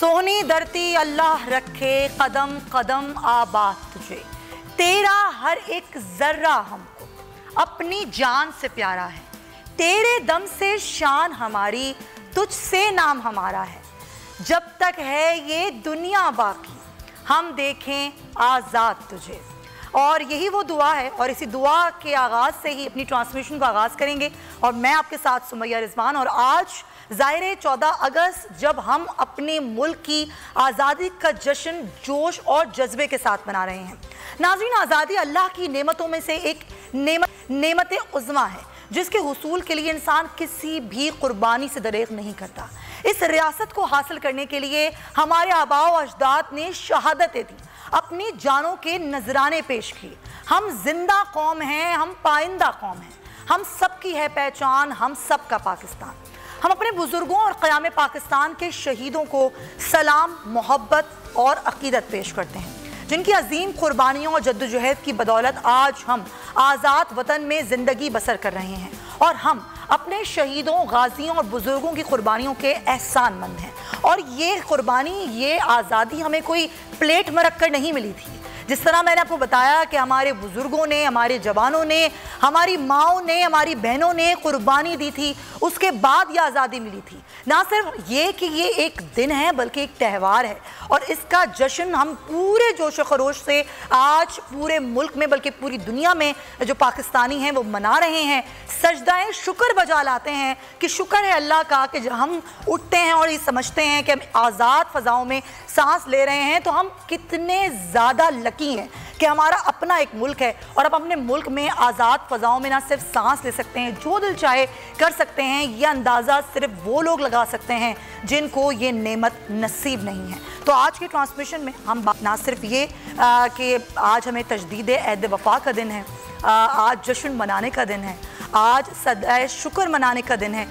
सोनी धरती अल्लाह रखे कदम कदम आबाद तुझे, तेरा हर एक जर्रा हमको अपनी जान से प्यारा है, तेरे दम से शान हमारी तुझसे नाम हमारा है, जब तक है ये दुनिया बाकी हम देखें आज़ाद तुझे। और यही वो दुआ है और इसी दुआ के आगाज़ से ही अपनी ट्रांसमिशन को आगाज़ करेंगे और मैं आपके साथ सुमैया रिजवान। और आज ज़ाहिर 14 अगस्त जब हम अपने मुल्क की आज़ादी का जश्न जोश और जज्बे के साथ मना रहे हैं। नाज़रीन, आज़ादी अल्लाह की नेमतों में से एक नेमत उज़्मा है जिसके हुसूल के लिए इंसान किसी भी कुर्बानी से दरेग नहीं करता। इस रियासत को हासिल करने के लिए हमारे आबाओ अजदाद ने शहादतें दी, अपनी जानों के नजराने पेश किए। हम जिंदा कौम हैं, हम पाइंदा कौम हैं, हम सबकी है पहचान, हम सबका पाकिस्तान। हम अपने बुजुर्गों और क़याम पाकिस्तान के शहीदों को सलाम, मोहब्बत और अक़ीदत पेश करते हैं, जिनकी अजीम कुर्बानियों और जद्दोजहद की बदौलत आज हम आज़ाद वतन में ज़िंदगी बसर कर रहे हैं और हम अपने शहीदों, गाजियों और बुजुर्गों की कुर्बानियों के एहसानमंद हैं। और ये कुर्बानी, ये आज़ादी हमें कोई प्लेट में रख कर नहीं मिली थी। जिस तरह मैंने आपको बताया कि हमारे बुजुर्गों ने, हमारे जवानों ने, हमारी माओं ने, हमारी बहनों ने कुर्बानी दी थी, उसके बाद ये आज़ादी मिली थी। ना सिर्फ ये कि ये एक दिन है बल्कि एक त्यौहार है और इसका जश्न हम पूरे जोश व खरोश से आज पूरे मुल्क में बल्कि पूरी दुनिया में जो पाकिस्तानी हैं वो मना रहे हैं। सजदाएं शुक्र बजा लाते हैं कि शुक्र है अल्लाह का कि जब हम उठते हैं और ये समझते हैं कि हम आज़ाद फ़ज़ाओं में सांस ले रहे हैं तो हम कितने ज़्यादा लकी हैं कि हमारा अपना एक मुल्क है और अब अपने मुल्क में आज़ाद फ़ज़ाओं में ना सिर्फ सांस ले सकते हैं, जो दिल चाहे कर सकते हैं। यह अंदाज़ा सिर्फ वो लोग लगा सकते हैं जिनको ये नेमत नसीब नहीं है। तो आज की ट्रांसमिशन में हम ना सिर्फ ये कि आज हमें तजदीद अहद वफ़ा का दिन है, आज जश्न मनाने का दिन है, आज सदाए शुक्र मनाने का दिन है,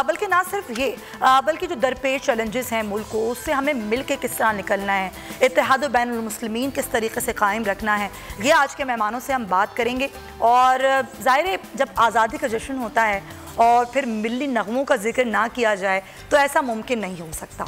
बल्कि ना सिर्फ ये बल्कि जो दरपेश चैलेंजेस हैं मुल्क को, उससे हमें मिल के किस तरह निकलना है, इत्तेहाद बैनुल मुस्लिमीन किस तरीके से कायम रखना है, ये आज के मेहमानों से हम बात करेंगे। और ज़ाहिर है जब आज़ादी का जश्न होता है और फिर मिली नगमों का जिक्र ना किया जाए तो ऐसा मुमकिन नहीं हो सकता।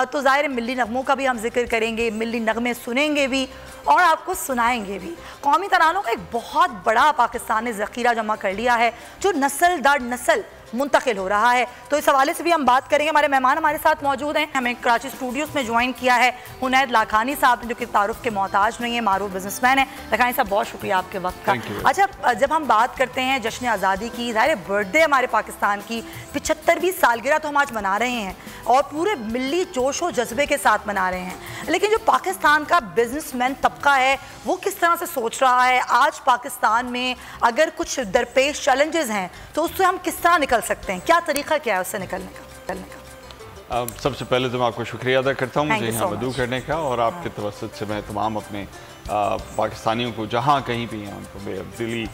तो ज़ाहिर है मिली नगमों का भी हम जिक्र करेंगे, मिली नगमे सुनेंगे भी और आपको सुनाएंगे भी। कौमी तरानों का एक बहुत बड़ा पाकिस्तान ने ज़ख़ीरा जमा कर लिया है जो नस्ल दर नस्ल मुंतकिल हो रहा है। तो इस हवाले से भी हम बात करेंगे। हमारे मेहमान हमारे साथ मौजूद हैं। हमें कराची स्टूडियोज़ में ज्वाइन किया है हुनैद लाखानी साहब जो कि तारुफ के मोहताज नहीं है, मारूफ बिजनेसमैन है। लाखानी साहब, बहुत शुक्रिया आपके वक्त का। अच्छा, जब हम बात करते हैं जश्न आज़ादी की, ज़ाहिर बर्थडे हमारे पाकिस्तान की 75वीं सालगिरह तो हम आज मना रहे हैं और पूरे मिली जोश और जज्बे के साथ मना रहे हैं, लेकिन जो पाकिस्तान का बिजनेसमैन तबका है वो किस तरह से सोच रहा है? आज पाकिस्तान में अगर कुछ दरपेश चैलेंजेस हैं तो उससे हम किस तरह निकल सकते हैं? क्या तरीका क्या है उससे निकलने का? सबसे पहले तो मैं आपको शुक्रिया अदा करता हूँ मुझे यहाँ मदऊ करने का, और आपके तवस्सुत से मैं तमाम अपने पाकिस्तानियों को जहाँ कहीं भी हैं उनको बेदिली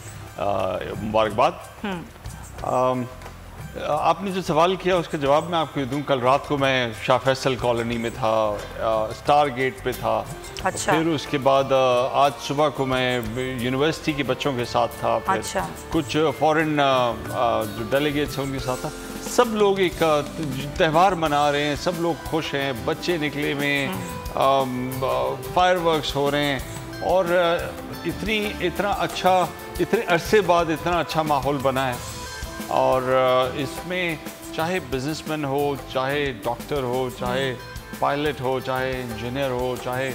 मुबारकबाद। आपने जो सवाल किया उसका जवाब मैं आपको दूँ। कल रात को मैं शाह फैसल कॉलोनी में था, स्टार गेट पे था। अच्छा। फिर उसके बाद आज सुबह को मैं यूनिवर्सिटी के बच्चों के साथ था। फिर अच्छा। कुछ फॉरेन जो डेलीगेट्स हैं उनके साथ था। सब लोग एक त्यौहार मना रहे हैं, सब लोग खुश हैं, बच्चे निकले हुए हैं, फायरवर्क्स हो रहे हैं और इतना अच्छा, इतने अरसे बाद इतना अच्छा माहौल बना है। और इसमें चाहे बिजनेसमैन हो, चाहे डॉक्टर हो, चाहे पायलट हो, चाहे इंजीनियर हो, चाहे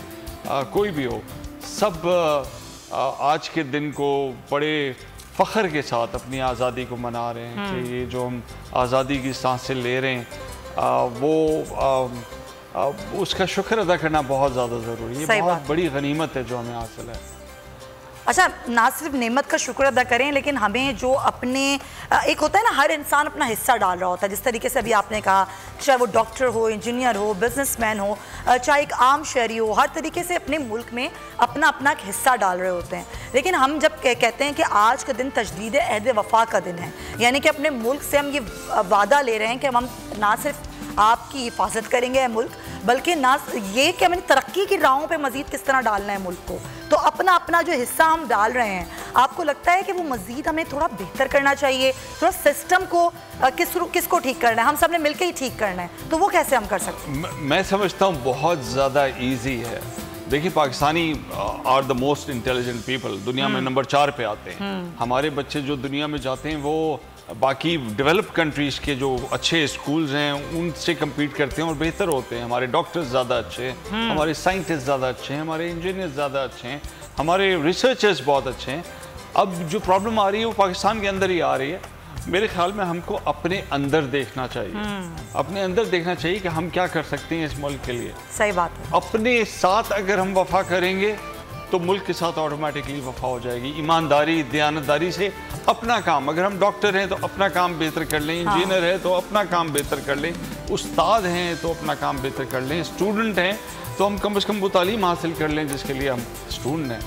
कोई भी हो, सब आज के दिन को बड़े फ़ख्र के साथ अपनी आज़ादी को मना रहे हैं कि ये जो हम आज़ादी की सांसें ले रहे हैं वो उसका शुक्र अदा करना बहुत ज़्यादा ज़रूरी है। ये बहुत बड़ी गनीमत है जो हमें हासिल है। अच्छा, ना सिर्फ नेमत का शुक्र अदा करें लेकिन हमें जो अपने एक होता है ना, हर इंसान अपना हिस्सा डाल रहा होता है। जिस तरीके से अभी आपने कहा, चाहे वो डॉक्टर हो, इंजीनियर हो, बिजनेसमैन हो, चाहे एक आम शहरी हो, हर तरीके से अपने मुल्क में अपना अपना एक हिस्सा डाल रहे होते हैं। लेकिन हम जब कहते हैं कि आज का दिन तजदीद अहद वफ़ा का दिन है, यानी कि अपने मुल्क से हम ये वादा ले रहे हैं कि हम ना सिर्फ आपकी हिफाजत करेंगे मुल्क, बल्कि ना ये कि हमें तरक्की की राहों पे मज़ीद किस तरह डालना है मुल्क को। तो अपना अपना जो हिस्सा हम डाल रहे हैं, आपको लगता है कि वो मज़ीद हमें थोड़ा बेहतर करना चाहिए, थोड़ा सिस्टम को किसको ठीक करना है, हम सब ने मिलकर ही ठीक करना है, तो वो कैसे हम कर सकते हैं? मैं समझता हूँ बहुत ज़्यादा ईजी है। देखिए, Pakistani are the most intelligent people, दुनिया में नंबर 4 पे आते हैं। हमारे बच्चे जो दुनिया में जाते हैं वो बाकी डेवलप कंट्रीज़ के जो अच्छे स्कूल्स हैं उनसे कम्पीट करते हैं और बेहतर होते हैं। हमारे डॉक्टर्स ज़्यादा अच्छे हैं, हमारे साइंटिस्ट ज़्यादा अच्छे हैं, हमारे इंजीनियर्स ज़्यादा अच्छे हैं, हमारे रिसर्चर्स बहुत अच्छे हैं। अब जो प्रॉब्लम आ रही है वो पाकिस्तान के अंदर ही आ रही है। मेरे ख्याल में हमको अपने अंदर देखना चाहिए, अपने अंदर देखना चाहिए कि हम क्या कर सकते हैं इस मुल्क के लिए। सही बात है। अपने साथ अगर हम वफा करेंगे तो मुल्क के साथ ऑटोमेटिकली वफा हो जाएगी। ईमानदारी, दयानतदारी से अपना काम, अगर हम डॉक्टर हैं तो अपना काम बेहतर कर लें, इंजीनियर है तो अपना काम बेहतर कर लें, उस्ताद हैं तो अपना काम बेहतर कर लें, स्टूडेंट हैं तो हम कम से कम वो तालीम हासिल कर लें जिसके लिए हम स्टूडेंट हैं,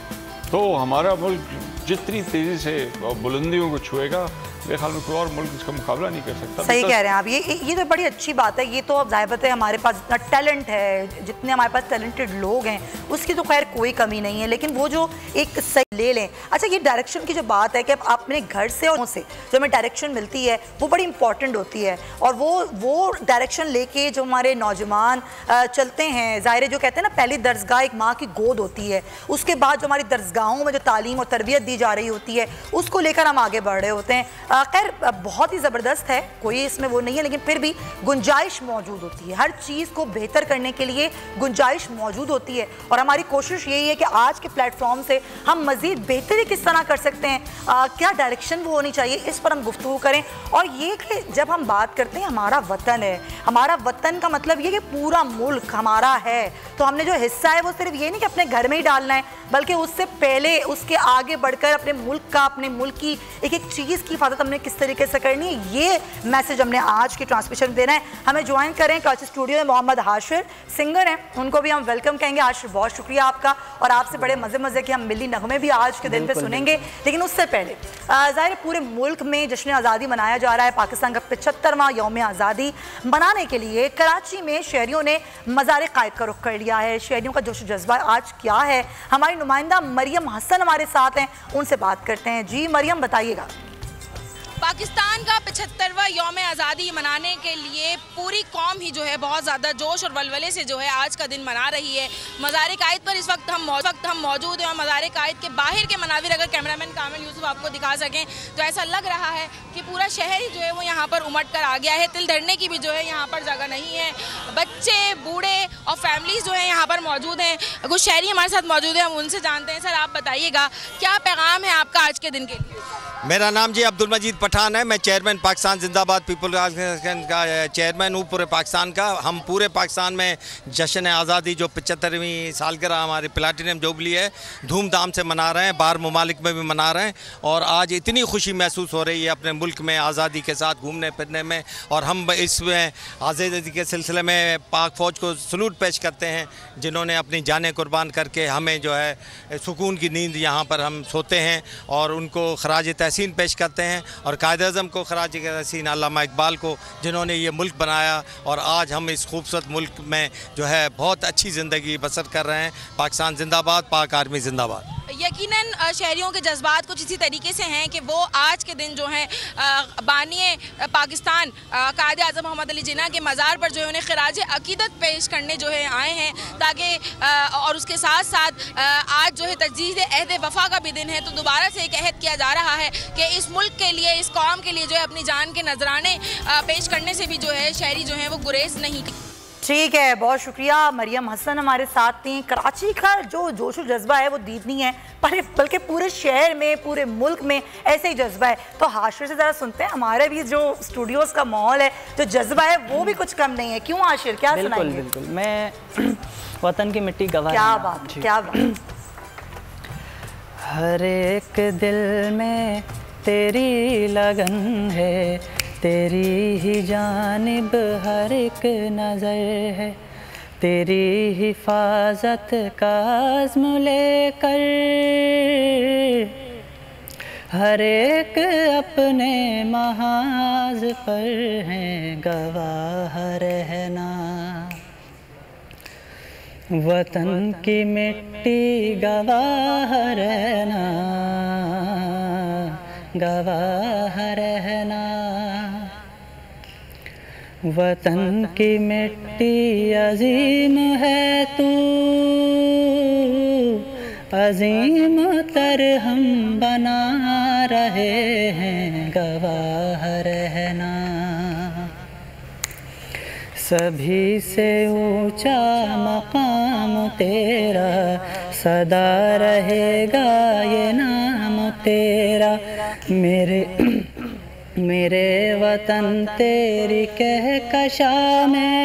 तो हमारा मुल्क जितनी तेज़ी से बुलंदियों को छुएगा, मेरे ख्याल में कोई और मुल्क इसका मुकाबला नहीं कर सकता। सही कह रहे हैं आप। ये तो बड़ी अच्छी बात है। ये तो अब ज़ाहिर है हमारे पास जितना टैलेंट है, जितने हमारे पास टैलेंटेड लोग हैं, उसकी तो खैर कोई कमी नहीं है, लेकिन वो जो एक सही ले लें। अच्छा, ये डायरेक्शन की जो बात है कि अब अपने घर से और से जो हमें डायरेक्शन मिलती है वो बड़ी इंपॉर्टेंट होती है, और वो डायरेक्शन लेके जो हमारे नौजवान चलते हैं, ज़ाहिर जो कहते हैं ना, पहली दरसगाह एक माँ की गोद होती है, उसके बाद जो हमारी दरसगाहों में जो तालीम और तरबियत दी जा रही होती है उसको लेकर हम आगे बढ़ रहे होते हैं। खैर बहुत ही ज़बरदस्त है, कोई इसमें वो नहीं है, लेकिन फिर भी गुंजाइश मौजूद होती है, हर चीज़ को बेहतर करने के लिए गुंजाइश मौजूद होती है, और हमारी कोशिश यही है कि आज के प्लेटफॉर्म से हम मज़ीद बेहतरी किस तरह कर सकते हैं, क्या डायरेक्शन वो होनी चाहिए, इस पर हम गुफ्तगू करें। और ये कि जब हम बात करते हैं हमारा वतन है, हमारा वतन का मतलब ये कि पूरा मुल्क हमारा है, तो हमने जो हिस्सा है वो सिर्फ ये नहीं कि अपने घर में ही डालना है, बल्कि उससे पहले उसके आगे बढ़कर अपने मुल्क का, अपने मुल्क की एक एक चीज़ की हिफाजत हमने किस तरीके से करनी है, ये मैसेज हमने आज की ट्रांसमिशन में देना है। हमें ज्वाइन करें कराची स्टूडियो में मोहम्मद हाशिर, सिंगर हैं, उनको भी हम वेलकम कहेंगे। हाशिर, बहुत शुक्रिया आपका, और आपसे बड़े मज़े के हम मिली नगमे भी आज के दिन पे सुनेंगे। लेकिन उससे पहले ज़ाहिर पूरे मुल्क में जश्न आज़ादी मनाया जा रहा है। पाकिस्तान का 75वां यौम आज़ादी मनाने के लिए कराची में शहरियों ने मज़ार कायद का रुख कर लिया है। शहरियों का जोश जज्बा आज क्या है, हमारी नुमाइंदा मरियम हसन हमारे साथ हैं, उनसे बात करते हैं। जी मरियम, बताइएगा। पाकिस्तान का 75वां यौम आज़ादी मनाने के लिए पूरी कौम ही जो है बहुत ज़्यादा जोश और वलवले से जो है आज का दिन मना रही है। मज़ार कायद पर इस वक्त हम मौजूद हैं, और मज़ार कायद के बाहर के मनाजिर अगर कैमरामैन कामिल यूसुफ आपको दिखा सकें तो ऐसा लग रहा है कि पूरा शहर ही जो है वो यहाँ पर उमड़ कर आ गया है। तिल धरने की भी जो है यहाँ पर जगह नहीं है। बच्चे, बूढ़े और फैमिलीज़ जो है यहाँ पर मौजूद हैं। कुछ शहरी हमारे साथ मौजूद हैं, हम उनसे जानते हैं। सर, आप बताइएगा क्या पैगाम है आपका आज के दिन के लिए? मेरा नाम जी अब्दुल मजीद पठान है, मैं चेयरमैन पाकिस्तान जिंदाबाद पीपल ऑर्गेनाइजेशन का चेयरमैन हूँ पूरे पाकिस्तान का। हम पूरे पाकिस्तान में जश्न आज़ादी जो 75वीं सालगिरह हमारी प्लेटिनम जुबली है धूमधाम से मना रहे हैं, बाहर ममालिक में भी मना रहे हैं, और आज इतनी खुशी महसूस हो रही है अपने मुल्क में आज़ादी के साथ घूमने फिरने में। और हम इसमें आज़ादी के सिलसिले में पाक फ़ौज को सलूट पेश करते हैं जिन्होंने अपनी जानें कुर्बान करके हमें जो है सुकून की नींद यहाँ पर हम सोते हैं, और उनको खराज तहसीन पेश करते हैं, और कायद-ए-आज़म को खराज तहसीन अल्लामा इकबाल को जिन्होंने ये मुल्क बनाया, और आज हम इस खूबसूरत मुल्क में जो है बहुत अच्छी ज़िंदगी बसर कर रहे हैं। पाकिस्तान जिंदाबाद, पाक आर्मी जिंदाबाद। यकीनन शहरियों के जज्बात कुछ इसी तरीके से हैं कि वो आज के दिन जो है बानिए पाकिस्तान कायद-ए-आज़म मोहम्मद अली जिन्ना के मज़ार पर जो है उन्हें खराज अकीदत पेश करने जो है आए हैं, ताकि और उसके साथ साथ आज जो है तजदीद अहद वफ़ा का भी दिन है, तो दोबारा से एक अहद किया जा रहा है कि इस मुल्क के लिए, इस कौम के लिए जो है अपनी जान के नजराने पेश करने से भी जो है शहरी जो है वो गुरेज नहीं। ठीक है, बहुत शुक्रिया। मरियम हसन हमारे साथ थी। कराची का जो जोश और जज्बा है वो दीदनी है, पर बल्कि पूरे शहर में, पूरे मुल्क में ऐसे ही जज्बा है। तो हाशिर से ज़रा सुनते हैं, हमारे भी जो स्टूडियोज़ का माहौल है, जो जज्बा है वो भी कुछ कम नहीं है। क्यों हाशिर, क्या सुनाएंगे? बिल्कुल, मैं वतन की मिट्टी गवाह। क्या बात, क्या बात। हर एक दिल में तेरी लगन है, तेरी ही जानिब हर एक नज़र है, तेरी हिफाजत का अज़्म लेकर हर एक अपने महाज पर है गवाह रहना। वतन की मिट्टी गवाह रहना, गवाह रहना। वतन की मिट्टी अजीम है तू, अजीम तर हम बना रहे हैं, गवाह रहना। सभी से ऊंचा मकाम तेरा, सदा रहेगा ये नाम तेरा। मेरे वतन तेरी कहकशा में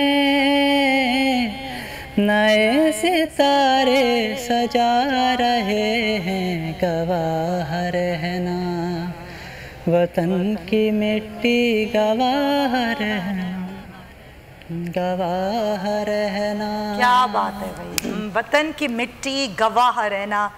नए सितारे सजा रहे हैं, गवाह रहना। वतन की मिट्टी गवाह रहना, गवाह रहना। क्या बात है भाई, वतन की मिट्टी गवाह रहना,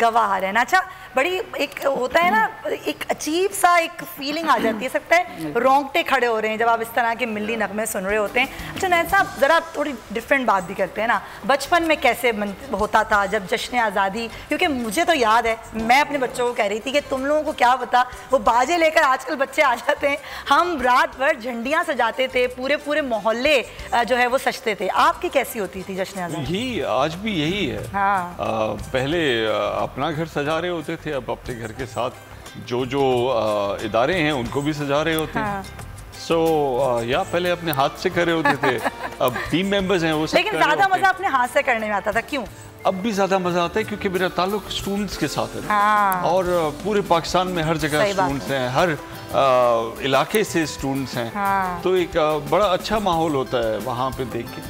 गवाह रहना। अच्छा, बड़ी एक होता है ना, एक अजीब सा एक फीलिंग आ जाती है, सकता है रोंगटे खड़े हो रहे हैं जब आप इस तरह के मिल्ली नगमे सुन रहे होते हैं। अच्छा नैन साहब, ज़रा थोड़ी डिफरेंट बात भी करते हैं ना, बचपन में कैसे होता था जब जश्न आज़ादी, क्योंकि मुझे तो याद है, मैं अपने बच्चों को कह रही थी कि तुम लोगों को क्या पता, वो बाजे लेकर आजकल बच्चे आ जाते हैं, हम रात भर झंडियाँ सजाते थे, पूरे पूरे मोहल्ले जो है वो सजते थे। आपकी कैसी होती थी जश्न आज़ादी? यही आज भी यही है। हाँ। पहले अपना घर सजा रहे होते थे, अब अपने घर के साथ जो इदारे हैं उनको भी सजा रहे होते हैं। सो या पहले अपने हाथ से कर रहे होते थे, अब टीम मेंबर्स हैं वो सब। लेकिन ज़्यादा मज़ा अपने हाथ से करने में आता था, क्यों? अब भी ज़्यादा मज़ा आता है क्योंकि मेरा ताल्लुक स्टूडेंट्स के साथ है। हाँ। और पूरे पाकिस्तान में हर जगह स्टूडेंट्स हैं, हर इलाके से स्टूडेंट्स हैं। हाँ। तो एक बड़ा अच्छा माहौल होता है वहाँ पे देख के।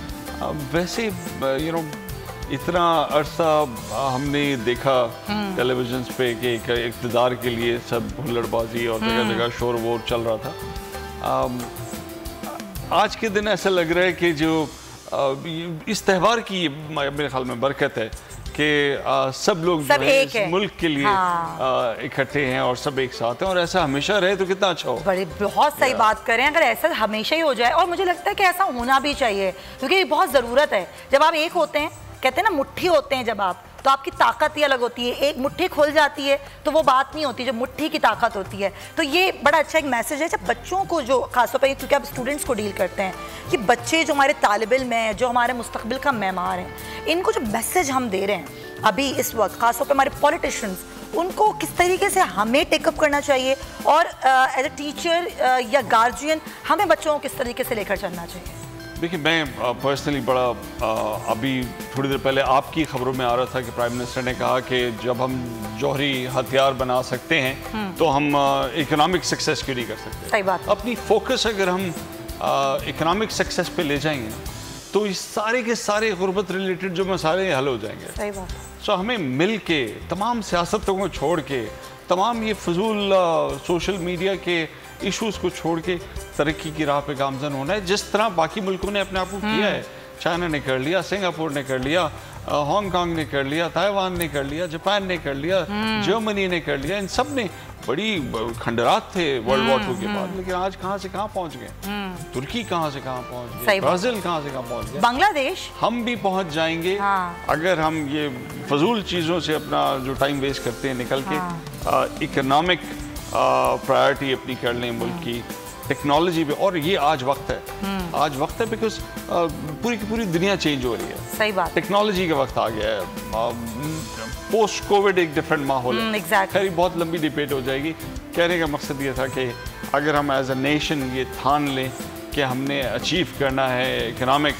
वैसे यू नो इतना अरसा हमने देखा टेलीविजन पे कि इक़्तिदार के लिए सब हुल्लड़बाजी और जगह जगह शोर वोर चल रहा था। आज के दिन ऐसा लग रहा है कि जो इस त्यौहार की मेरे ख्याल में बरकत है कि सब लोग सब एक इस मुल्क के लिए इकट्ठे हैं और सब एक साथ हैं, और ऐसा हमेशा रहे तो कितना अच्छा हो। बड़ी बहुत सही बात करें, अगर ऐसा हमेशा ही हो जाए, और मुझे लगता है कि ऐसा होना भी चाहिए क्योंकि बहुत ज़रूरत है। जब आप एक होते हैं, कहते हैं ना मुट्ठी होते हैं जब आप, तो आपकी ताकत ही अलग होती है। एक मुट्ठी खुल जाती है तो वो बात नहीं होती, जो मुट्ठी की ताकत होती है। तो ये बड़ा अच्छा एक मैसेज है जब बच्चों को, जो खासतौर पर क्योंकि आप स्टूडेंट्स को डील करते हैं, कि बच्चे जो हमारे तालिब इल्म हैं, जो हमारे मुस्तकबिल का मेमार हैं, इनको जो मैसेज हम दे रहे हैं अभी इस वक्त, खासतौर पर हमारे पॉलिटिशियंस, उनको किस तरीके से हमें टेकअप करना चाहिए, और एज अ टीचर या गार्जियन हमें बच्चों को किस तरीके से लेकर चलना चाहिए? देखिए, मैं पर्सनली बड़ा अभी थोड़ी देर पहले आपकी खबरों में आ रहा था कि प्राइम मिनिस्टर ने कहा कि जब हम जौहरी हथियार बना सकते हैं तो हम इकोनॉमिक सक्सेस क्यों नहीं कर सकते। सही बात। अपनी फोकस अगर हम इकोनॉमिक सक्सेस पे ले जाएंगे तो इस सारे के सारे गुर्बत रिलेटेड जो मसाले हल हो जाएंगे। सही बात। सो हमें मिल के, तमाम सियासतों को छोड़ के, तमाम ये फजूल सोशल मीडिया के इश्यूज़ को छोड़ के तरक्की की राह पे गामजन होना है, जिस तरह बाकी मुल्कों ने अपने आप को किया है। चाइना ने कर लिया, सिंगापुर ने कर लिया, हांगकांग ने कर लिया, ताइवान ने कर लिया, जापान ने कर लिया, जर्मनी ने कर लिया। इन सब ने बड़ी खंडरात थे वर्ल्ड वॉर 2 के बाद, लेकिन आज कहाँ से कहाँ पहुँच गए। तुर्की कहाँ से कहाँ पहुँच गए, ब्राज़ील कहाँ से कहाँ पहुँच गए, बांग्लादेश। हम भी पहुँच जाएंगे अगर हम ये फजूल चीज़ों से अपना जो टाइम वेस्ट करते हैं निकल के इकोनॉमिक प्रायोरिटी अपनी कर लें मुल्क की, टेक्नोलॉजी पे। और ये आज वक्त है, आज वक्त है बिकॉज पूरी की पूरी दुनिया चेंज हो रही है। सही बात। टेक्नोलॉजी का वक्त आ गया है, पोस्ट कोविड एक डिफरेंट माहौल है। खैर बहुत लंबी डिबेट हो जाएगी। कहने का मकसद ये था कि अगर हम एज अ नेशन ये ठान लें कि हमने अचीव करना है इकोनॉमिक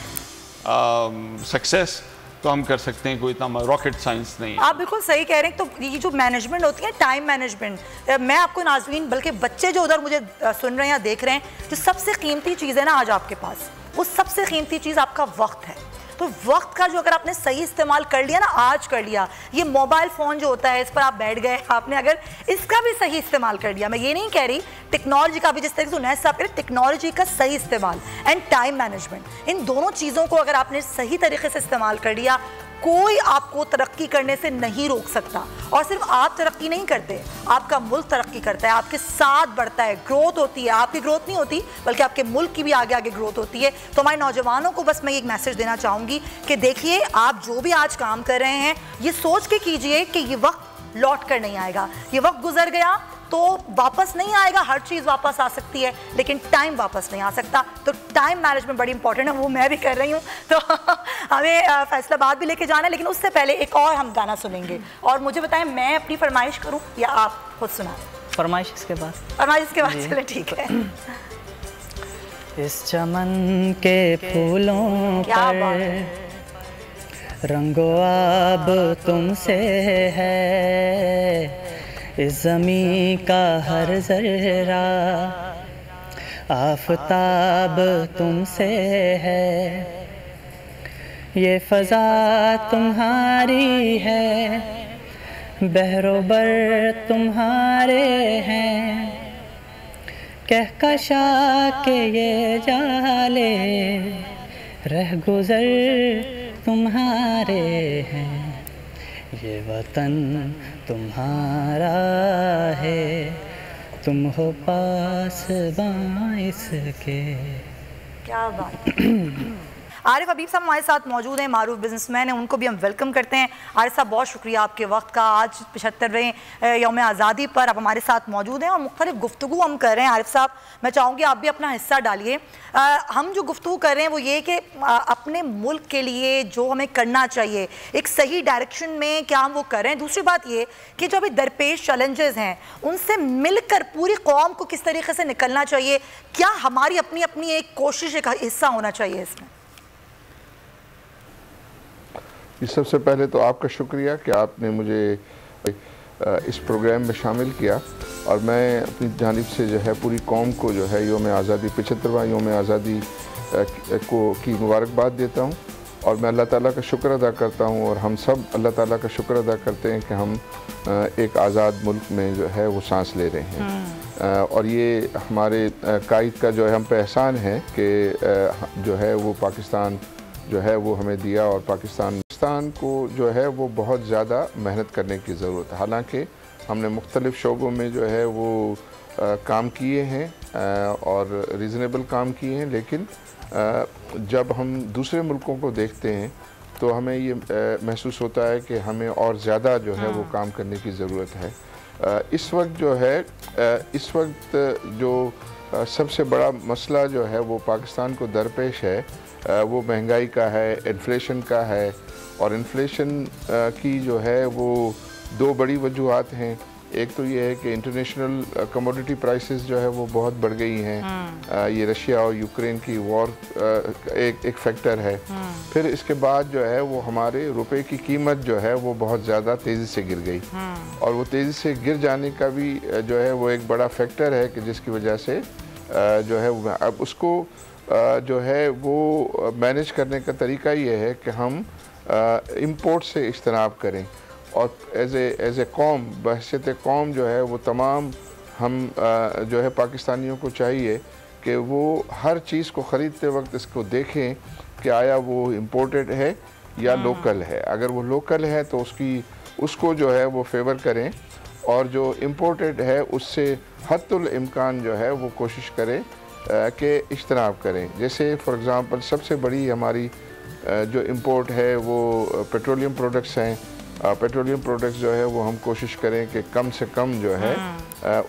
सक्सेस, तो हम कर सकते हैं, कोई इतना रॉकेट साइंस नहीं। आप बिल्कुल सही कह रहे हैं। तो ये जो मैनेजमेंट होती है, टाइम मैनेजमेंट, मैं आपको नाज़रीन, बल्कि बच्चे जो उधर मुझे सुन रहे हैं या देख रहे हैं, जो सबसे कीमती चीज़ है ना आज आपके पास, वो सबसे कीमती चीज़ आपका वक्त है। तो वक्त का जो अगर आपने सही इस्तेमाल कर लिया ना, आज कर लिया, ये मोबाइल फ़ोन जो होता है इस पर आप बैठ गए, आपने अगर इसका भी सही इस्तेमाल कर लिया, मैं ये नहीं कह रही टेक्नोलॉजी का भी, जिस तरीके से उन्हें साफ करें, टेक्नोलॉजी का सही इस्तेमाल एंड टाइम मैनेजमेंट, इन दोनों चीज़ों को अगर आपने सही तरीके से इस्तेमाल कर लिया, कोई आपको तरक्की करने से नहीं रोक सकता। और सिर्फ आप तरक्की नहीं करते, आपका मुल्क तरक्की करता है, आपके साथ बढ़ता है, ग्रोथ होती है। आपकी ग्रोथ नहीं होती बल्कि आपके मुल्क की भी आगे आगे ग्रोथ होती है। तो हमारे नौजवानों को बस मैं एक मैसेज देना चाहूँगी कि देखिए, आप जो भी आज काम कर रहे हैं ये सोच के कीजिए कि ये वक्त लौट कर नहीं आएगा। ये वक्त गुजर गया तो वापस नहीं आएगा। हर चीज़ वापस आ सकती है लेकिन टाइम वापस नहीं आ सकता। तो टाइम मैनेजमेंट बड़ी इंपॉर्टेंट है, वो मैं भी कर रही हूँ। तो हमें फैसलाबाद भी लेके जाना है, लेकिन उससे पहले एक और हम गाना सुनेंगे। और मुझे बताएं, मैं अपनी फरमाइश करूँ या आप खुद सुना? फरमाइश इसके बाद, फरमाइश इसके बाद, चले ठीक है। इस चमन के फूलों पर रंगो आब तुमसे है, इस ज़मीं का हर ज़र्रा आफ़ताब तुमसे है, ये फ़ज़ा तुम्हारी है, बहरोबर तुम्हारे हैं, कहकशा के ये जाले रह गुज़र तुम्हारे हैं, ये वतन तुम्हारा है, तुम हो पास बाइस के। क्या बात। आरिफ हबीब साहब हमारे साथ मौजूद हैं, मारूफ बिजनेसमैन हैं, उनको भी हम वेलकम करते हैं। आरिफ साहब, बहुत शुक्रिया आपके वक्त का। आज 75वें यौम आज़ादी पर आप हमारे साथ मौजूद हैं और मुख्तलिफ गुफ्तगू हम कर रहे हैं। आरिफ साहब, मैं चाहूँगी आप भी अपना हिस्सा डालिए। हम जो गुफ्तगू कर रहे हैं वो ये कि अपने मुल्क के लिए जो हमें करना चाहिए, एक सही डायरेक्शन में क्या हम वो कर रहे हैं। दूसरी बात ये कि जो अभी दरपेश चैलेंजेस हैं उनसे मिलकर पूरी कौम को किस तरीके से निकलना चाहिए, क्या हमारी अपनी अपनी एक कोशिश, एक हिस्सा होना चाहिए इसमें? सबसे पहले तो आपका शुक्रिया कि आपने मुझे इस प्रोग्राम में शामिल किया, और मैं अपनी जानिब से जो है पूरी कौम को जो है यौम आज़ादी 75वां यौम आज़ादी की मुबारकबाद देता हूँ। और मैं अल्लाह ताला का शुक्र अदा करता हूँ, और हम सब अल्लाह ताला का शुक्र अदा करते हैं कि हम एक आज़ाद मुल्क में जो है वो सांस ले रहे हैं। और ये हमारे कायद का जो है हम पे एहसान है कि जो है वो पाकिस्तान जो है वो हमें दिया, और पाकिस्तान को जो है वो बहुत ज़्यादा मेहनत करने की ज़रूरत है। हालांकि हमने मुख्तलिफ़ शोबों में जो है वो काम किए हैं और रीज़नेबल काम किए हैं, लेकिन जब हम दूसरे मुल्कों को देखते हैं तो हमें ये महसूस होता है कि हमें और ज़्यादा जो है वो काम करने की ज़रूरत है। इस वक्त जो है जो सबसे बड़ा मसला जो है वो पाकिस्तान को दरपेश है, वो महंगाई का है, इन्फ्लेशन का है। और इन्फ्लेशन की जो है वो दो बड़ी वजूहात हैं। एक तो ये है कि इंटरनेशनल कमोडिटी प्राइसेस जो है वो बहुत बढ़ गई हैं। ये रशिया और यूक्रेन की वॉर एक फैक्टर है। फिर इसके बाद जो है वो हमारे रुपए की कीमत जो है वो बहुत ज़्यादा तेज़ी से गिर गई, और वो तेज़ी से गिर जाने का भी जो है वो एक बड़ा फैक्टर है कि जिसकी वजह से जो है वो अब उसको जो है वो मैनेज करने का तरीका ये है कि हम इंपोर्ट से इज्तनाब करें, और एज ए कौम, बहैसियत कौम जो है वो तमाम हम जो है पाकिस्तानियों को चाहिए कि वो हर चीज़ को ख़रीदते वक्त इसको देखें कि आया वो इम्पोर्टेड है या लोकल है। अगर वो लोकल है तो उसको जो है वो फेवर करें, और जो इम्पोर्टेड है उससे हद्दुल इम्कान जो है वो कोशिश करें कि इज्तनाब करें। जैसे फॉर एग्ज़ाम्पल सबसे बड़ी हमारी जो इम्पोर्ट है वो पेट्रोलियम प्रोडक्ट्स हैं। पेट्रोलियम प्रोडक्ट्स जो है वो हम कोशिश करें कि कम से कम जो है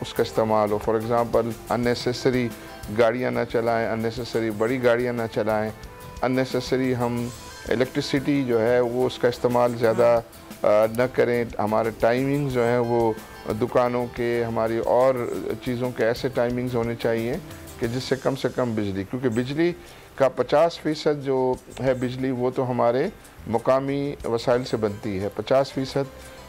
उसका इस्तेमाल हो। फॉर एग्ज़ाम्पल अननेसेसरी गाड़ियाँ ना चलाएं, अननेसेसरी बड़ी गाड़ियाँ ना चलाएं, अननेसेसरी हम इलेक्ट्रिसिटी जो है वो उसका इस्तेमाल ज़्यादा न करें। हमारे टाइमिंग्स जो हैं वो दुकानों के, हमारी और चीज़ों के ऐसे टाइमिंग्स होने चाहिए कि जिससे कम से कम बिजली, क्योंकि बिजली का 50% जो है बिजली वो तो हमारे मुकामी वसाइल से बनती है, 50%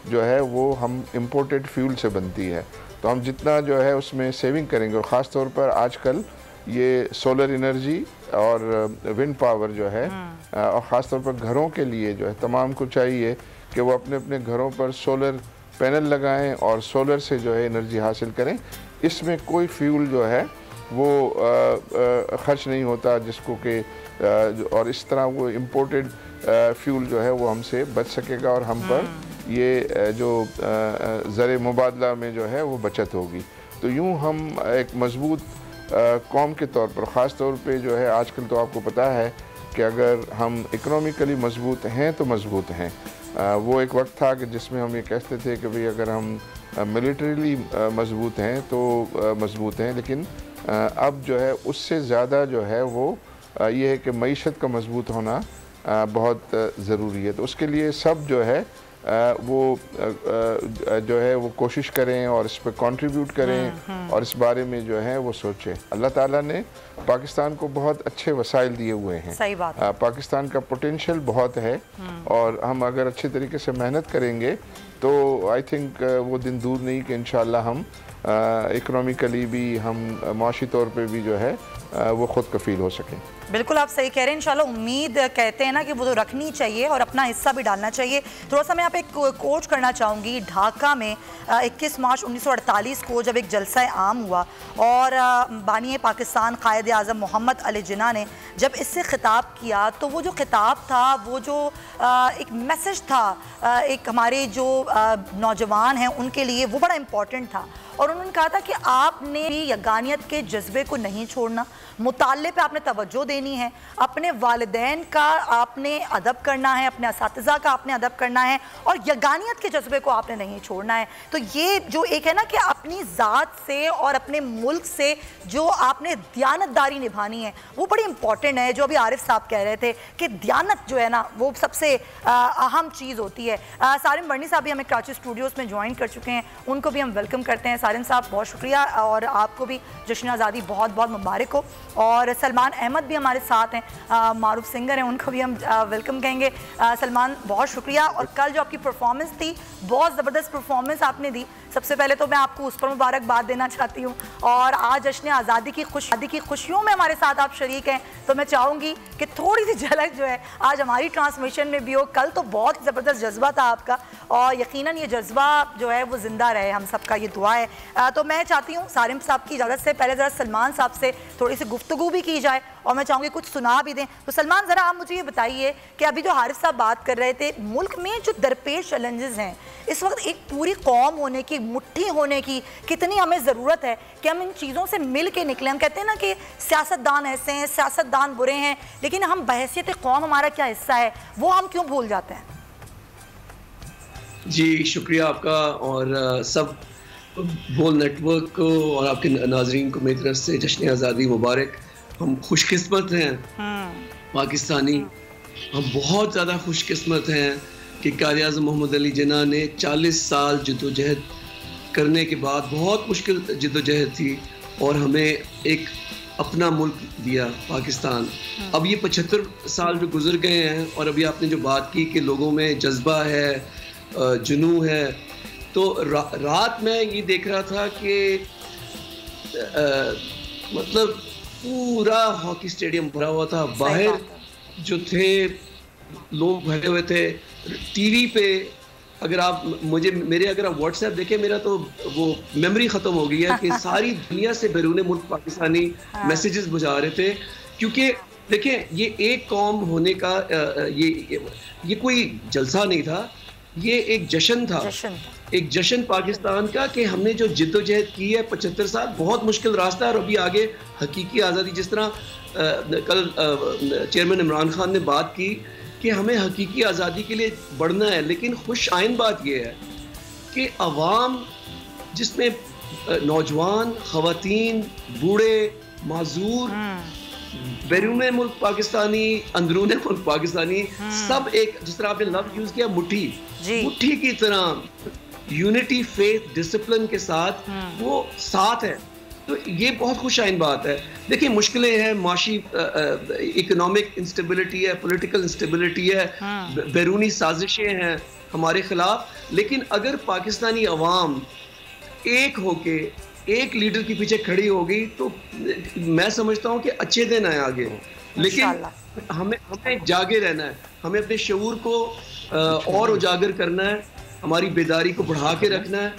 जो है वो हम इम्पोर्टेड फ्यूल से बनती है। तो हम जितना जो है उसमें सेविंग करेंगे, और ख़ास तौर पर आजकल ये सोलर एनर्जी और विंड पावर जो है, और ख़ास तौर पर घरों के लिए जो है तमाम को चाहिए कि वो अपने अपने घरों पर सोलर पैनल लगाएं और सोलर से जो है एनर्जी हासिल करें। इसमें कोई फ्यूल जो है वो खर्च नहीं होता जिसको कि और इस तरह वो इम्पोर्टेड फ्यूल जो है वो हमसे बच सकेगा और हम पर ये जो ज़र मुबादला में जो है वो बचत होगी। तो यूँ हम एक मज़बूत कौम के तौर पर ख़ास तौर पे जो है आजकल तो आपको पता है कि अगर हम इकोनॉमिकली मज़बूत हैं तो मज़बूत हैं। वो एक वक्त था कि जिसमें हम ये कहते थे कि भाई अगर हम मिलिट्रीली मज़बूत हैं तो मज़बूत हैं, लेकिन अब जो है उससे ज़्यादा जो है वो ये है कि मईशत का मज़बूत होना बहुत ज़रूरी है। तो उसके लिए सब जो है वो जो है वो कोशिश करें और इस पर कंट्रीब्यूट करें और इस बारे में जो है वो सोचें। अल्लाह ताला ने पाकिस्तान को बहुत अच्छे वसाइल दिए हुए हैं। सही बात। पाकिस्तान का पोटेंशियल बहुत है और हम अगर अच्छे तरीके से मेहनत करेंगे तो आई थिंक वो दिन दूर नहीं कि इंशाल्लाह हम इकोनॉमिकली भी हम माशी तौर पे भी जो है वो ख़ुद कफ़ील हो सकें। बिल्कुल आप सही कह रहे हैं। इंशाल्लाह उम्मीद कहते हैं ना कि वो तो रखनी चाहिए और अपना हिस्सा भी डालना चाहिए। थोड़ा सा मैं यहाँ पे एक कोट करना चाहूँगी। ढाका में 21 मार्च 1948 को जब एक जलसा आम हुआ और बानी पाकिस्तान कायद आज़म मोहम्मद अली जिन्ना ने जब इससे ख़िताब किया तो वो जो ख़िताब था वो जो एक मैसेज था एक हमारे जो नौजवान हैं उनके लिए वो बड़ा इम्पॉर्टेंट था और उन्होंने कहा था कि आपने भी यगानियत के जज्बे को नहीं छोड़ना, मुताल्ले पे आपने तवज्जो देनी है, अपने वालिदैन का आपने अदब करना है, अपने असातिज़ा का आपने अदब करना है और यगानियत के जज्बे को आपने नहीं छोड़ना है। तो ये जो एक है ना कि अपनी ज़ात से और अपने मुल्क से जो आपने दियानतदारी निभानी है वो बड़ी इंपॉर्टेंट है। जो अभी आरिफ साहब कह रहे थे कि दियानत जो है ना वो सबसे अहम चीज़ होती है। सारिम बर्नी साहब भी हमें कराची स्टूडियोज़ में ज्वाइन कर चुके हैं, उनको भी हम वेलकम करते हैं। सारिम साहब बहुत शुक्रिया और आपको भी जश्न आज़ादी बहुत बहुत मुबारक हो। और सलमान अहमद भी हमारे साथ हैं, मारूफ सिंगर हैं, उनको भी हम वेलकम कहेंगे। सलमान बहुत शुक्रिया। और कल जो आपकी परफॉर्मेंस थी बहुत ज़बरदस्त परफॉर्मेंस आपने दी, सबसे पहले तो मैं आपको उस पर मुबारकबाद देना चाहती हूँ। और आज जश्न आज़ादी की खुशियों में हमारे साथ आप शरीक हैं तो मैं चाहूँगी कि थोड़ी सी झलक जो है आज हमारी ट्रांसमिशन में भी हो। कल तो बहुत ज़बरदस्त जज्बा था आपका और यकीनन ये जज्बा जो है वो ज़िंदा रहे, हम सबका ये दुआ है। तो मैं चाहती हूँ सारिम साहब की इजाज़त से पहले ज़रा सलमान साहब से थोड़ी सी गुफ्तगू भी की जाए और मैं चाहूँगी कुछ सुना भी दें। तो सलमान ज़रा आप मुझे ये बताइए कि अभी जो हारिस साहब बात कर रहे थे मुल्क में जो दरपेश चैलेंजेस हैं इस वक्त एक पूरी कौम होने की, मुट्ठी होने की कितनी हमें ज़रूरत है कि हम इन चीज़ों से मिल के निकलें। हम कहते हैं ना कि सियासतदान ऐसे हैं, सियासतदान बुरे हैं, लेकिन हम बहैसियत कौम हमारा क्या हिस्सा है वो हम क्यों भूल जाते हैं? जी शुक्रिया आपका और सब बोल नेटवर्क को और आपके नाजरीन को मेरी तरफ से जश्न आज़ादी मुबारक। हम खुशकिस्मत हैं पाकिस्तानी, हम बहुत ज़्यादा खुशकिस्मत हैं कि कायद आज़म मोहम्मद अली जिन्ना ने 40 साल जद्दोजहद करने के बाद, बहुत मुश्किल जद्दोजहद थी और हमें एक अपना मुल्क दिया पाकिस्तान। अब ये 75 साल जो गुजर गए हैं और अभी आपने जो बात की कि लोगों में जज्बा है, जुनू है, तो रात में ये देख रहा था कि मतलब पूरा हॉकी स्टेडियम भरा हुआ था, बाहर जो थे लोग भरे हुए थे। टीवी पे अगर आप अगर आप व्हाट्सएप देखें, मेरा तो वो मेमोरी ख़त्म हो गई है कि सारी दुनिया से बैरून मुल्क पाकिस्तानी मैसेजेस बुझा रहे थे। क्योंकि देखें ये एक कौम होने का ये कोई जलसा नहीं था, ये एक जश्न था, एक जश्न पाकिस्तान का कि हमने जो जिद्दोजहद की है 75 साल, बहुत मुश्किल रास्ता है और अभी आगे हकीकी आज़ादी, जिस तरह कल चेयरमैन इमरान खान ने बात की कि हमें हकीकी आज़ादी के लिए बढ़ना है। लेकिन खुश आइन बात यह है कि अवाम जिसमें नौजवान, ख़वातीन, बूढ़े, माजूर, बैरून मुल्क पाकिस्तानी, अंदरून मुल्क पाकिस्तानी, सब एक, जिस तरह आपने लफ्ज़ यूज़ किया, मुट्ठी की तरह यूनिटी, फेथ, डिसिप्लिन के साथ वो साथ है। तो ये बहुत खुश आइन बात है। देखिए मुश्किलें हैं, माशी इकोनॉमिक इंस्टेबिलिटी है, पॉलिटिकल इंस्टेबिलिटी है, बैरूनी साजिशें हैं हमारे खिलाफ, लेकिन अगर पाकिस्तानी अवाम एक होके एक लीडर के पीछे खड़ी होगी तो मैं समझता हूँ कि अच्छे दिन आए आगे। लेकिन हमें जागे रहना है, हमें अपने शऊर को और उजागर करना है, हमारी बेदारी को बढ़ा के रखना है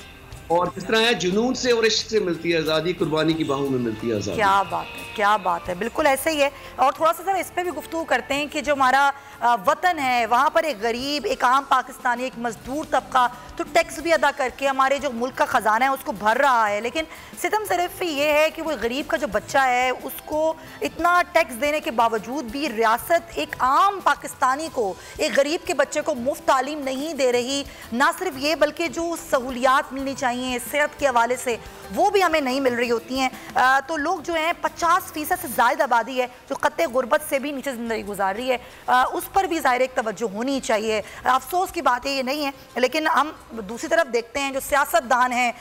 और जिस तरह है जुनून से और इश्क से मिलती है आज़ादी, कुर्बानी की बाहों में मिलती है आज़ादी। क्या बात है, क्या बात है, बिल्कुल ऐसे ही है। और थोड़ा सा सर इस पे भी गुफ्तगू करते हैं कि जो हमारा वतन है वहाँ पर एक गरीब, एक आम पाकिस्तानी, एक मजदूर तबका तो टैक्स भी अदा करके हमारे जो मुल्क का ख़जाना है उसको भर रहा है, लेकिन सितम सिर्फ ये है कि वो गरीब का जो बच्चा है उसको इतना टैक्स देने के बावजूद भी रियासत एक आम पाकिस्तानी को, एक गरीब के बच्चे को मुफ्त तालीम नहीं दे रही। ना सिर्फ ये बल्कि जो सहूलियात मिलनी चाहिए सेहत के हवाले से वो भी हमें नहीं मिल रही होती हैं। तो लोग जो हैं 50% से ज़्यादा आबादी है जो ख़त्ते गुर्बत से भी नीचे ज़िंदगी गुजार रही है, उस पर भी ज़ाहिर एक तवज्जो होनी चाहिए। अफसोस की बात ये नहीं है, लेकिन हम दूसरी तरफ देखते हैं जो सियासतदान हैं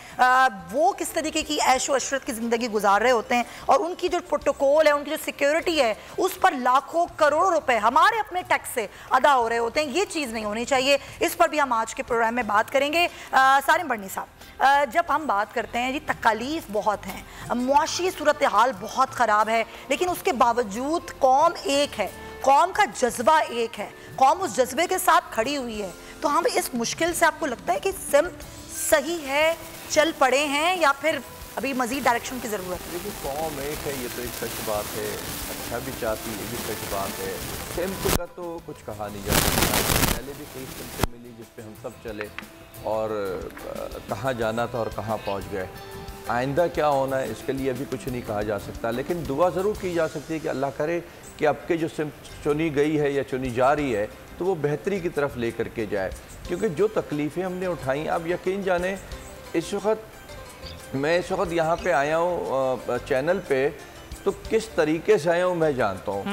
वो किस तरीके की ऐशो अशरत की ज़िंदगी गुजार रहे होते हैं और उनकी जो प्रोटोकॉल है, उनकी जो सिक्योरिटी है उस पर लाखों करोड़ों रुपए हमारे अपने टैक्स से अदा हो रहे होते हैं। ये चीज़ नहीं होनी चाहिए। इस पर भी हम आज के प्रोग्राम में बात करेंगे। सारिम बड़नी साहब, जब हम बात करते हैं जी तकालीफ बहुत हैं, मुआशी सूरत हाल बहुत ख़राब है, लेकिन उसके बावजूद कौम एक है, कौम का जज्बा एक है, कौम उस जज्बे के साथ खड़ी हुई है। तो हम इस मुश्किल से आपको लगता है कि सिमत सही है, चल पड़े हैं या फिर अभी मज़ीद डायरेक्शन की ज़रूरत है? देखिए कौम एक है, ये तो एक सच बात है, अच्छा भी चाहती है, ये भी सच बात है। सिमत का तो कुछ कहा नहीं जा सकता। पहले भी कई सिमतें मिली जिस पे हम सब चले और कहाँ जाना था और कहाँ पहुँच गए। आइंदा क्या होना है इसके लिए अभी कुछ नहीं कहा जा सकता, लेकिन दुआ ज़रूर की जा सकती है कि अल्लाह करे कि अब के जो सिमत चुनी गई है या चुनी जा रही है तो वो बेहतरी की तरफ ले करके जाए। क्योंकि जो तकलीफ़ें हमने उठाई, आप यकीन जाने मैं इस वक्त यहाँ पे आया हूँ चैनल पे, तो किस तरीके से आया हूँ मैं जानता हूँ।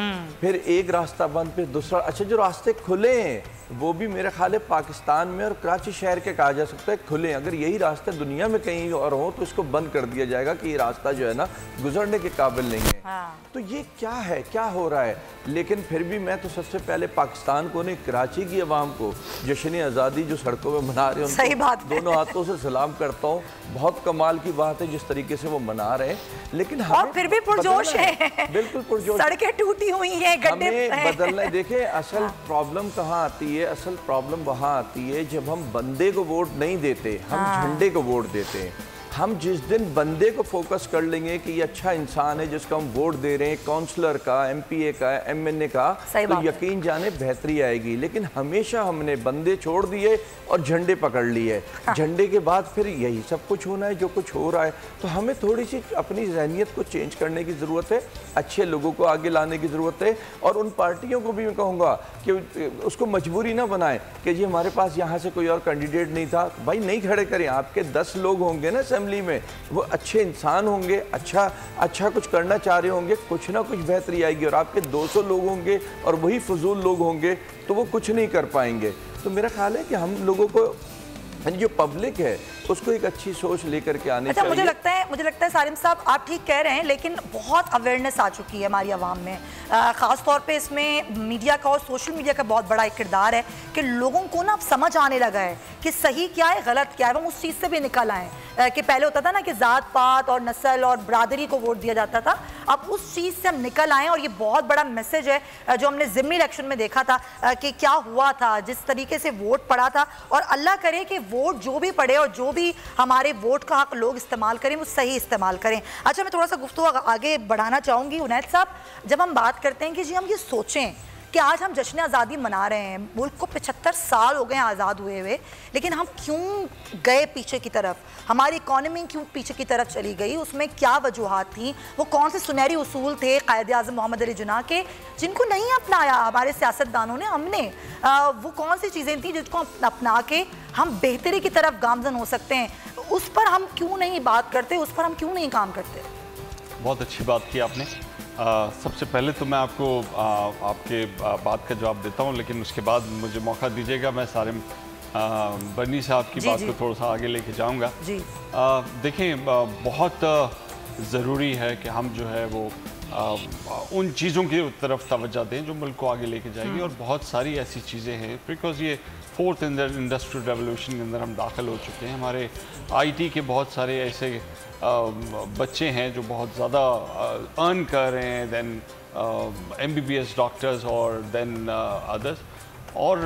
फिर एक रास्ता बंद, फिर दूसरा। अच्छा, जो रास्ते खुले हैं वो भी मेरे ख्याल है पाकिस्तान में और कराची शहर के कहा जा सकता है खुले। अगर यही रास्ते दुनिया में कहीं और हो तो इसको बंद कर दिया जाएगा कि ये रास्ता जो है ना गुजरने के काबिल नहीं है। तो ये क्या है, क्या हो रहा है? लेकिन फिर भी मैं तो सबसे पहले पाकिस्तान को नहीं, कराची की आवाम को जश्न आज़ादी जो सड़कों में मना रहे हैं सही बात दोनों हाथों से सलाम करता हूँ। बहुत कमाल की बात है जिस तरीके से वो मना रहे हैं, लेकिन और फिर भी पुरजोश है, बिल्कुल पुरजोश, सड़कें टूटी हुई हैं, गड्ढे हमें बदलना है। देखिए असल प्रॉब्लम कहाँ आती है? असल प्रॉब्लम वहाँ आती है जब हम बंदे को वोट नहीं देते, हम झंडे को वोट देते हैं। हम जिस दिन बंदे को फोकस कर लेंगे कि ये अच्छा इंसान है जिसको हम वोट दे रहे हैं, काउंसलर का, एमपीए का, एमएनए का, तो यकीन जाने बेहतरी आएगी। लेकिन हमेशा हमने बंदे छोड़ दिए और झंडे पकड़ लिए। झंडे के बाद फिर यही सब कुछ होना है जो कुछ हो रहा है। तो हमें थोड़ी सी अपनी जहनियत को चेंज करने की ज़रूरत है, अच्छे लोगों को आगे लाने की ज़रूरत है। और उन पार्टियों को भी मैं कहूँगा कि उसको मजबूरी ना बनाएं कि जी हमारे पास यहाँ से कोई और कैंडिडेट नहीं था। भाई नहीं खड़े करें, आपके 10 लोग होंगे ना असेंबली में, वो अच्छे इंसान होंगे, अच्छा कुछ करना चाह रहे होंगे, कुछ ना कुछ बेहतरी आएगी। और आपके 200 लोग होंगे और वही फजूल लोग होंगे तो वो कुछ नहीं कर पाएंगे। तो मेरा ख्याल है कि हम लोगों को, जो पब्लिक है उसको एक अच्छी सोच लेकर के आने चाहिए। मुझे लगता है सारिम साहब आप ठीक कह रहे हैं, लेकिन बहुत अवेयरनेस आ चुकी है हमारी आवाम में। ख़ास तौर पे इसमें मीडिया का और सोशल मीडिया का बहुत बड़ा एक किरदार है कि लोगों को ना अब समझ आने लगा है कि सही क्या है, गलत क्या है। हम उस चीज़ से भी निकल आए कि पहले होता था ना कि ज़ात पात और नस्ल और बरादरी को वोट दिया जाता था, अब उस चीज़ से हम निकल आए। और ये बहुत बड़ा मैसेज है जो हमने ज़िमनी इलेक्शन में देखा था कि क्या हुआ था, जिस तरीके से वोट पड़ा था। और अल्लाह करे कि वोट जो भी पड़े और जो भी हमारे वोट का हक लोग इस्तेमाल करें वो सही इस्तेमाल करें। अच्छा, मैं थोड़ा सा गुफ्तगू आगे बढ़ाना चाहूँगी। उनैद साहब, जब हम बात करते हैं कि जी हम ये सोचें कि आज हम जश्न आज़ादी मना रहे हैं, मुल्क को 75 साल हो गए आज़ाद हुए हुए, लेकिन हम क्यों गए पीछे की तरफ? हमारी इकॉनमी क्यों पीछे की तरफ चली गई? उसमें क्या वजूहात थी? वो कौन से सुनहरी उसूल थे कायदे आज़म मोहम्मद अली जिन्ना के जिनको नहीं अपनाया हमारे सियासतदानों ने? हमने वो कौन सी चीज़ें थी जिसको अपना के हम बेहतरी की तरफ गामजन हो सकते हैं? उस पर हम क्यों नहीं बात करते, उस पर हम क्यों नहीं काम करते? बहुत अच्छी बात की आपने। सबसे पहले तो मैं आपको आपके बात का जवाब देता हूं, लेकिन उसके बाद मुझे मौका दीजिएगा, मैं सारिम बनी साहब की बात को थोड़ा सा आगे लेके जाऊंगा। देखें, बहुत ज़रूरी है कि हम जो है वो उन चीज़ों की तरफ तवज्जो दें जो मुल्क को आगे लेके जाएगी। और बहुत सारी ऐसी चीज़ें हैं, बिकॉज ये 4th इंडस्ट्रियल रेवोल्यूशन के अंदर हम दाखिल हो चुके हैं। हमारे IT के बहुत सारे ऐसे बच्चे हैं जो बहुत ज़्यादा अर्न कर रहे हैं दैन MBBS डॉक्टर्स और दैन अदर्स। और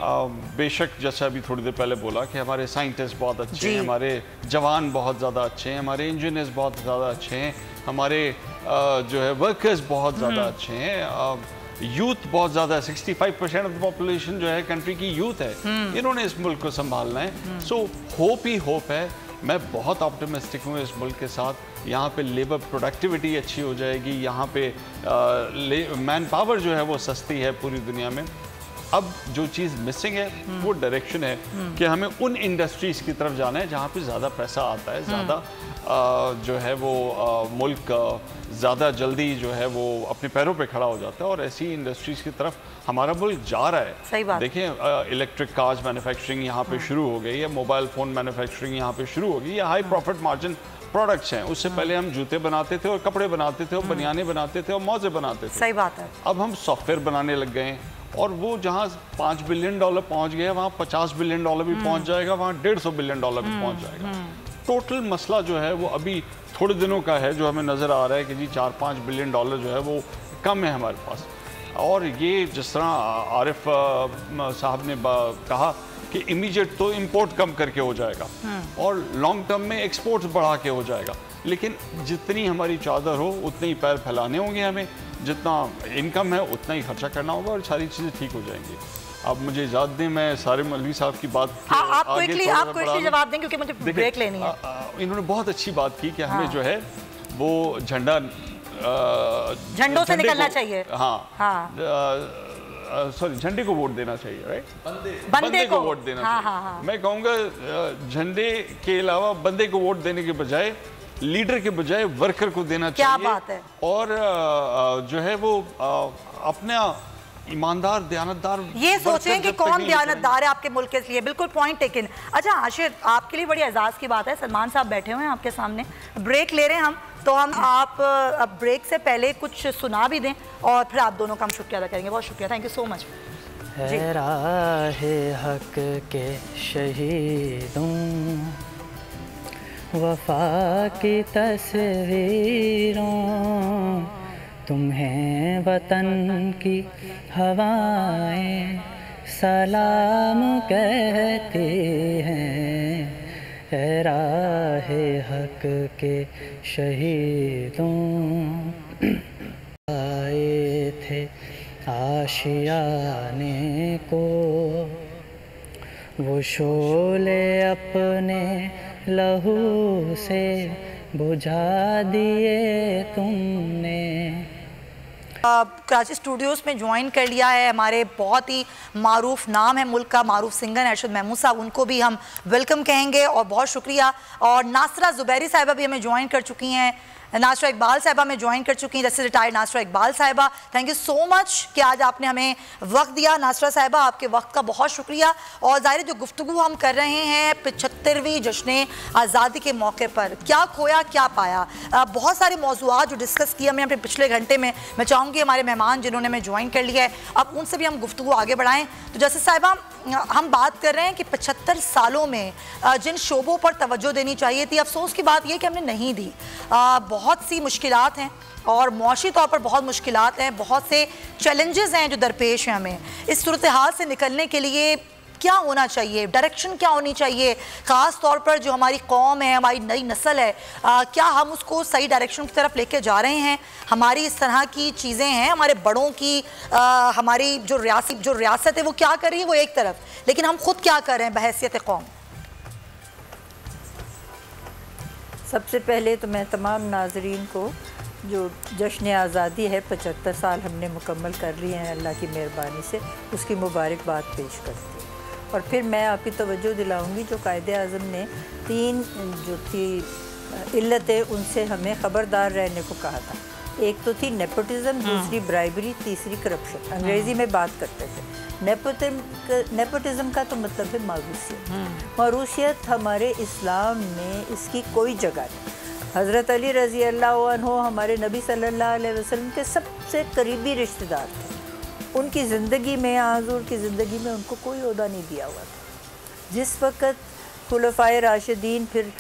बेशक जैसा अभी थोड़ी देर पहले बोला कि हमारे साइंटिस्ट बहुत अच्छे हैं, हमारे जवान बहुत ज़्यादा अच्छे हैं, हमारे इंजीनियर्स बहुत ज़्यादा अच्छे हैं, हमारे जो है वर्कर्स बहुत ज़्यादा अच्छे हैं, यूथ बहुत ज़्यादा है, 65% ऑफ द पॉपुलेशन जो है कंट्री की यूथ है, इन्होंने इस मुल्क को संभालना है। सो होप ही होप है। मैं बहुत ऑप्टिमिस्टिक हूँ इस मुल्क के साथ। यहाँ पे लेबर प्रोडक्टिविटी अच्छी हो जाएगी, यहाँ पे मैन पावर जो है वो सस्ती है पूरी दुनिया में। अब जो चीज़ मिसिंग है वो डायरेक्शन है कि हमें उन इंडस्ट्रीज़ की तरफ जाना है जहाँ पे ज़्यादा पैसा आता है, ज़्यादा जो है वो मुल्क ज़्यादा जल्दी जो है वो अपने पैरों पे खड़ा हो जाता है, और ऐसी इंडस्ट्रीज़ की तरफ हमारा मुल्क जा रहा है। सही बात। देखिए इलेक्ट्रिक कार्स मैन्युफैक्चरिंग यहाँ पे शुरू हो गई है, मोबाइल फ़ोन मैन्युफैक्चरिंग यहाँ पे शुरू हो गई है, हाई प्रॉफिट मार्जिन प्रोडक्ट्स हैं। उससे पहले हम जूते बनाते थे और कपड़े बनाते थे और बनियाने बनाते थे और मौजे बनाते थे। सही बात है। अब हम सॉफ्टवेयर बनाने लग गए हैं, और वो जहाँ $5 बिलियन पहुँच गया वहाँ $50 बिलियन भी पहुँच जाएगा, वहाँ $150 बिलियन भी पहुँच जाएगा। टोटल मसला जो है वो अभी थोड़े दिनों का है, जो हमें नज़र आ रहा है कि जी $4-5 बिलियन जो है वो कम है हमारे पास। और ये जिस तरह आरिफ साहब ने कहा कि इमीडिएट तो इंपोर्ट कम करके हो जाएगा और लॉन्ग टर्म में एक्सपोर्ट्स बढ़ा के हो जाएगा, लेकिन जितनी हमारी चादर हो उतने ही पैर फैलाने होंगे हमें, जितना इनकम है उतना ही खर्चा करना होगा और सारी चीज़ें ठीक हो जाएंगी। अब मुझे इजाज़त दें, मैं सारे मौलवी साहब की बात आप क्विकली जवाब दें क्योंकि मुझे ब्रेक लेनी है। इन्होंने बहुत अच्छी बात की कि हमें जो है वो झंडों से निकलना चाहिए। सॉरी, झंडे को वोट देना चाहिए, राइट? बंदे को वोट देना चाहिए। मैं कहूँगा झंडे के अलावा बंदे को वोट देने के बजाय, लीडर के बजाय वर्कर को देना चाहिए। क्या बात है। और जो है वो अपना ईमानदार दयानतदार ये सोचें कि कौन दयानतदार है आपके मुल्क के लिए। बिल्कुल पॉइंट टेकन। अच्छा आशिर, आपके लिए बड़ी एजाज़ की बात है, सलमान साहब बैठे हुए हैं आपके सामने, ब्रेक ले रहे हैं हम, तो हम आप अब ब्रेक से पहले कुछ सुना भी दें और फिर आप दोनों का हम शुक्रिया अदा करेंगे। बहुत शुक्रिया, थैंक यू सो मच। है राहे हक के शहीदों, वफा की तस्वीरों, तुम्हें वतन की हवाएं सलाम कहती हैं। है राहे हक के शहीदों, आए थे आशियाने को, वो शोले अपने लहू से बुझा दिए तुमने। कराची स्टूडियोज़ में ज्वाइन कर लिया है हमारे बहुत ही मारूफ नाम है मुल्क का, मारूफ सिंगर अरशद महमूद साहब, उनको भी हम वेलकम कहेंगे और बहुत शुक्रिया। और नासरा ज़ुबैरी साहिबा भी हमें ज्वाइन कर चुकी हैं, नासरा इकबाल साहिबा में ज्वाइन कर चुकी हैं, जैसे रिटायर्ड नासरा इकबाल साहिबा। थैंक यू सो मच कि आज आपने हमें वक्त दिया। नासरा साहिबा, आपके वक्त का बहुत शुक्रिया। और ज़ाहिर जो गुफ्तगू हम कर रहे हैं 75वीं जश्न आज़ादी के मौके पर, क्या खोया क्या पाया, बहुत सारे मौज़ूआत जो डिस्कस किए हमने अपने पिछले घंटे में। मैं चाहूँगी हमारे मेहमान जिन्होंने हमें ज्वाइन कर लिया है, अब उनसे भी हम गुफ्तगू आगे बढ़ाएँ। तो जैसे साहिबा, हम बात कर रहे हैं कि 75 सालों में जिन शोबों पर तवज्जो देनी चाहिए थी, अफसोस की बात यह कि हमने नहीं दी। बहुत सी मुश्किलात हैं और मुआशी तौर पर बहुत मुश्किलात हैं, बहुत से चैलेंजेस हैं जो दरपेश हैं। हमें इस सूरत हाल से निकलने के लिए क्या होना चाहिए, डायरेक्शन क्या होनी चाहिए, ख़ास तौर पर जो हमारी कौम है, हमारी नई नस्ल है, क्या हम उसको सही डायरेक्शन की तरफ लेके जा रहे हैं? हमारी इस तरह की चीज़ें हैं, हमारे बड़ों की हमारी जो रियासत है वो क्या कर रही है वो एक तरफ, लेकिन हम खुद क्या कर रहे हैं बहैसियत कौम? सबसे पहले तो मैं तमाम नाजरीन को, जो जश्न आज़ादी है 75 साल हमने मुकम्मल कर लिए हैं अल्लाह की मेहरबानी से, उसकी मुबारकबाद पेश करती हूँ। और फिर मैं आपकी तवज्जो दिलाऊंगी जो कायदे आज़म ने 3 जो थी इल्लतें, उनसे हमें ख़बरदार रहने को कहा था। एक तो थी नेपोटिज़म, दूसरी ब्राइबरी, तीसरी करप्शन। अंग्रेज़ी में बात करते थे। नेपोटिज़म का तो मतलब है मारूसियत। मारूसियत हमारे इस्लाम में इसकी कोई जगह नहीं। हज़रत अली रज़ी अल्लाह अन्हु हमारे नबी सल्लल्लाहु अलैहि वसल्लम के सबसे करीबी रिश्तेदार थे। उनकी ज़िंदगी में, हुज़ूर की ज़िंदगी में उनको कोई ओहदा नहीं दिया हुआ था। जिस वक़्त खुलफ़ाए राशिदीन फिर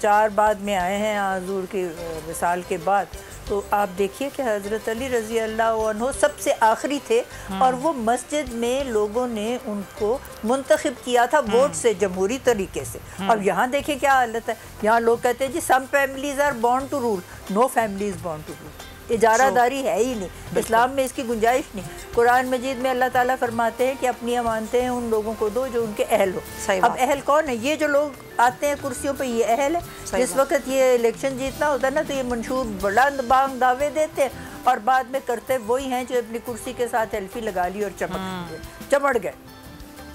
4 बाद में आए हैं हुज़ूर के विसाल के बाद, तो आप देखिए कि हज़रत अली रज़ी अल्लाह अन्हु सबसे आखिरी थे और वो मस्जिद में लोगों ने उनको मुंतखब किया था वोट से, जमहूरी तरीके से। अब यहाँ देखिए क्या हालत है, यहाँ लोग कहते हैं जी some families are born to rule, no family is born to rule. इजारादारी है ही नहीं, इस्लाम में इसकी गुंजाइश नहीं। कुरान मजीद में अल्लाह ताला फरमाते हैं कि अपनी अमानतें उन लोगों को दो जो उनके अहल हो। अब अहल कौन है? ये जो लोग आते हैं कुर्सियों पे, ये अहल है। जिस वक्त ये इलेक्शन जीतना होता है ना, तो ये मंशूर बुलंद बांग दावे देते हैं और बाद में करते वही हैं जो अपनी कुर्सी के साथ सेल्फी लगा ली और चमड़ गए।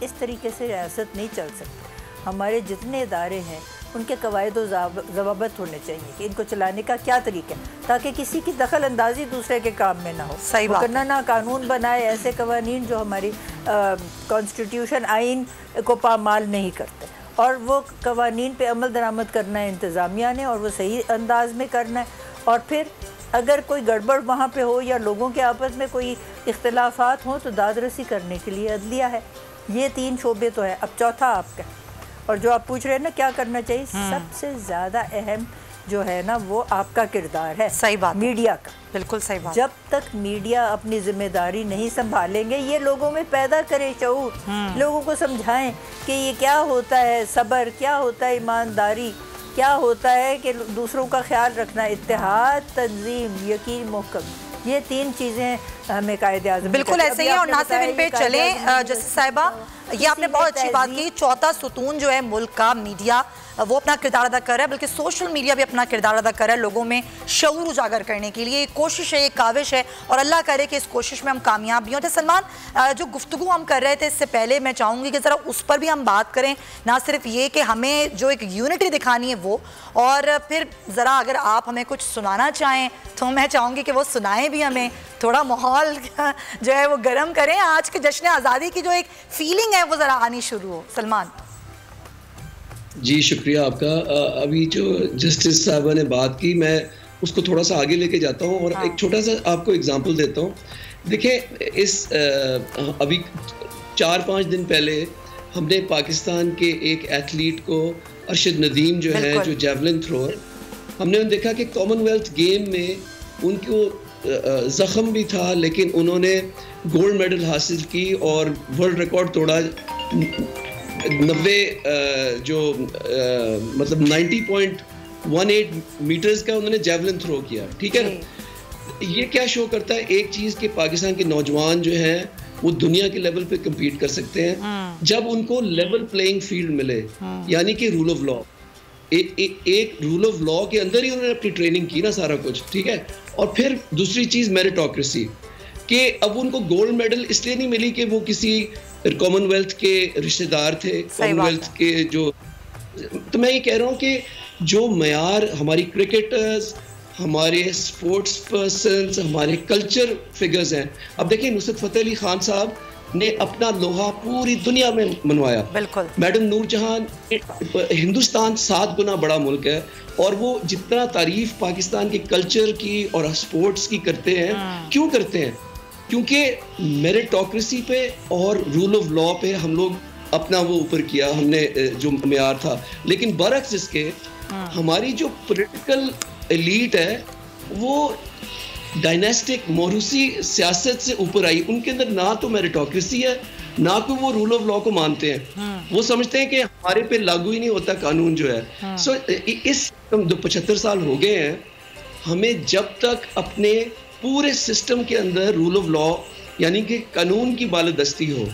इस तरीके से रियासत नहीं चल सकती। हमारे जितने इदारे हैं उनके कवायद और ज़वाबत होने चाहिए कि इनको चलाने का क्या तरीका है, ताकि किसी की दखल अंदाजी दूसरे के काम में ना हो। सही बात करना ना कानून बनाए ऐसे कवानीन जो हमारी कॉन्स्टिट्यूशन आइन को पामाल नहीं करते, और वो कवानीन पे अमल दरामद करना है इंतज़ामिया ने, और वो सही अंदाज में करना है। और फिर अगर कोई गड़बड़ वहाँ पे हो या लोगों के आपस में कोई इख्तिलाफात हों तो दादरसी करने के लिए अदलिया है। ये 3 शोबे तो है। अब चौथा आपका, और जो आप पूछ रहे हैं ना क्या करना चाहिए, सबसे ज़्यादा अहम जो है ना वो आपका किरदार है। सही बात, मीडिया का। बिल्कुल सही बात। जब तक मीडिया अपनी जिम्मेदारी नहीं संभालेंगे, ये लोगों में पैदा करे शऊर, लोगों को समझाएं कि ये क्या होता है सब्र, क्या होता है ईमानदारी, क्या होता है कि दूसरों का ख्याल रखना, इत्तेहाद, तंजीम, यकीन, मोहकम, ये 3 चीज़ें हमें कायदे आज़म। बिल्कुल ऐसे ही है। और ना सिर्फ इन पे चलें जस्टिस साहिबा, ये आपने बहुत अच्छी बात की, चौथा सुतून जो है मुल्क का, मीडिया, वो अपना किरदार अदा कर रहा है, बल्कि सोशल मीडिया भी अपना किरदार अदा कर रहा है लोगों में शऊर उजागर करने के लिए। एक कोशिश है, एक काविश है, और अल्लाह करे कि इस कोशिश में हम कामयाब भी हों। तो सलमान, जो गुफ्तगू हम कर रहे थे इससे पहले, मैं चाहूँगी कि ज़रा उस पर भी हम बात करें। ना सिर्फ ये कि हमें जो एक यूनिटी दिखानी है वो, और फिर ज़रा अगर आप हमें कुछ सुनाना चाहें तो मैं चाहूँगी कि वो सुनाएं भी हमें, थोड़ा माहौल जो है वो गर्म करें। आज के जश्न आज़ादी की जो एक फीलिंग है वो ज़रा आनी शुरू हो। सलमान जी, शुक्रिया आपका। अभी जो जस्टिस साहबा ने बात की, मैं उसको थोड़ा सा आगे लेके जाता हूँ और एक छोटा सा आपको एग्जांपल देता हूँ। देखिए, इस अभी 4-5 दिन पहले हमने पाकिस्तान के एक एथलीट को, अरशद नदीम जो है, जो जेवलिन थ्रोअर, हमने देखा कि कॉमनवेल्थ गेम में उनको ज़ख्म भी था, लेकिन उन्होंने गोल्ड मेडल हासिल की और वर्ल्ड रिकॉर्ड तोड़ा। 90 मतलब 90.18 मीटर्स का उन्होंने जेवलिन थ्रो किया। ठीक है, ये क्या शो करता है? एक चीज़ कि पाकिस्तान के नौजवान जो हैं वो दुनिया के लेवल पे कम्पीट कर सकते हैं जब उनको लेवल प्लेइंग फील्ड मिले, यानी कि रूल ऑफ लॉ। एक रूल ऑफ लॉ के अंदर ही उन्होंने अपनी ट्रेनिंग की ना, सारा कुछ। ठीक है, और फिर दूसरी चीज़ मेरिटोक्रेसी, कि अब उनको गोल्ड मेडल इसलिए नहीं मिली कि वो किसी कॉमनवेल्थ के रिश्तेदार थे, कॉमनवेल्थ के जो। तो मैं ये कह रहा हूँ कि जो मयार हमारी क्रिकेटर्स, हमारे स्पोर्ट्स पर्सन्स, हमारे कल्चर फिगर्स हैं। अब देखिए, नुसरत फतेह अली खान साहब ने अपना लोहा पूरी दुनिया में मनवाया। बिल्कुल। मैडम नूरजहान, हिंदुस्तान 7 गुना बड़ा मुल्क है, और वो जितना तारीफ पाकिस्तान के कल्चर की और स्पोर्ट्स की करते हैं, क्यों करते हैं? क्योंकि मेरिटोक्रेसी पे और रूल ऑफ लॉ पे हम लोग अपना वो ऊपर किया, हमने जो मेयार था। लेकिन बरक्स इसके, हमारी जो पॉलिटिकल एलीट है वो डायनेस्टिक मोरूसी सियासत से ऊपर आई। उनके अंदर ना तो मेरिटोक्रेसी है, ना कोई वो रूल ऑफ लॉ को मानते हैं। वो समझते हैं कि हमारे पे लागू ही नहीं होता कानून जो है। सो इस 75 साल हो गए हैं, हमें जब तक अपने पूरे सिस्टम के अंदर रूल ऑफ लॉ यानी कि कानून की बालादस्ती हो,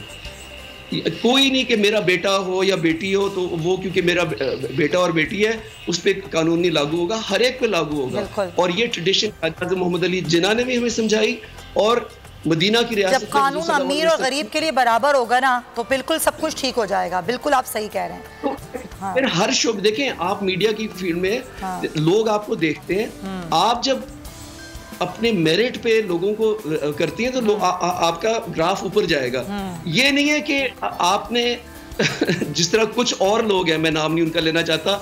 कोई नहीं कि मेरा बेटा हो या बेटी हो तो वो क्योंकि मेरा बेटा और बेटी है उस पर कानून नहीं लागू होगा, हर एक पे लागू होगा। और ये ट्रेडिशन मोहम्मद अली जिन्ना ने भी हमें समझाई, और मदीना की रियासत जब कानून अमीर और गरीब के लिए बराबर होगा ना तो बिल्कुल सब कुछ ठीक हो जाएगा। बिल्कुल आप सही कह रहे हैं। तो फिर हर शोबे देखें, आप मीडिया की फील्ड में लोग आपको देखते हैं, आप जब अपने मेरिट पे लोगों को करती हैं तो आपका ग्राफ ऊपर जाएगा। ये नहीं है कि आपने जिस तरह कुछ और लोग हैं, मैं नाम नहीं उनका लेना चाहता,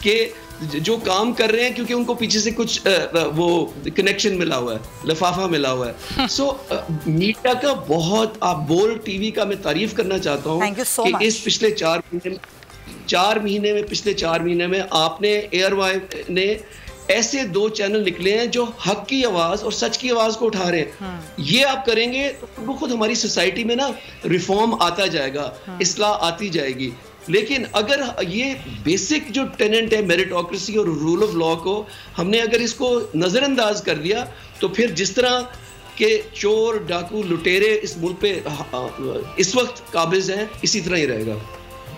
कि जो काम कर रहे हैं क्योंकि उनको पीछे से कुछ वो कनेक्शन मिला हुआ है, लिफाफा मिला हुआ है। सो मीडिया का बहुत, आप बोल्ड टीवी का मैं तारीफ करना चाहता हूँ कि इस पिछले 4 महीने में पिछले 4 महीने में आपने एयरवाइव ने ऐसे 2 चैनल निकले हैं जो हक की आवाज और सच की आवाज को उठा रहे हैं। ये आप करेंगे तो खुद हमारी सोसाइटी में ना रिफॉर्म आता जाएगा, इस्लाह आती जाएगी। लेकिन अगर ये बेसिक जो टेनेंट है मेरिटोक्रेसी और रूल ऑफ लॉ को हमने अगर इसको नजरअंदाज कर दिया तो फिर जिस तरह के चोर डाकू लुटेरे इस मुल्क पे इस वक्त काबिज हैं, इसी तरह ही रहेगा।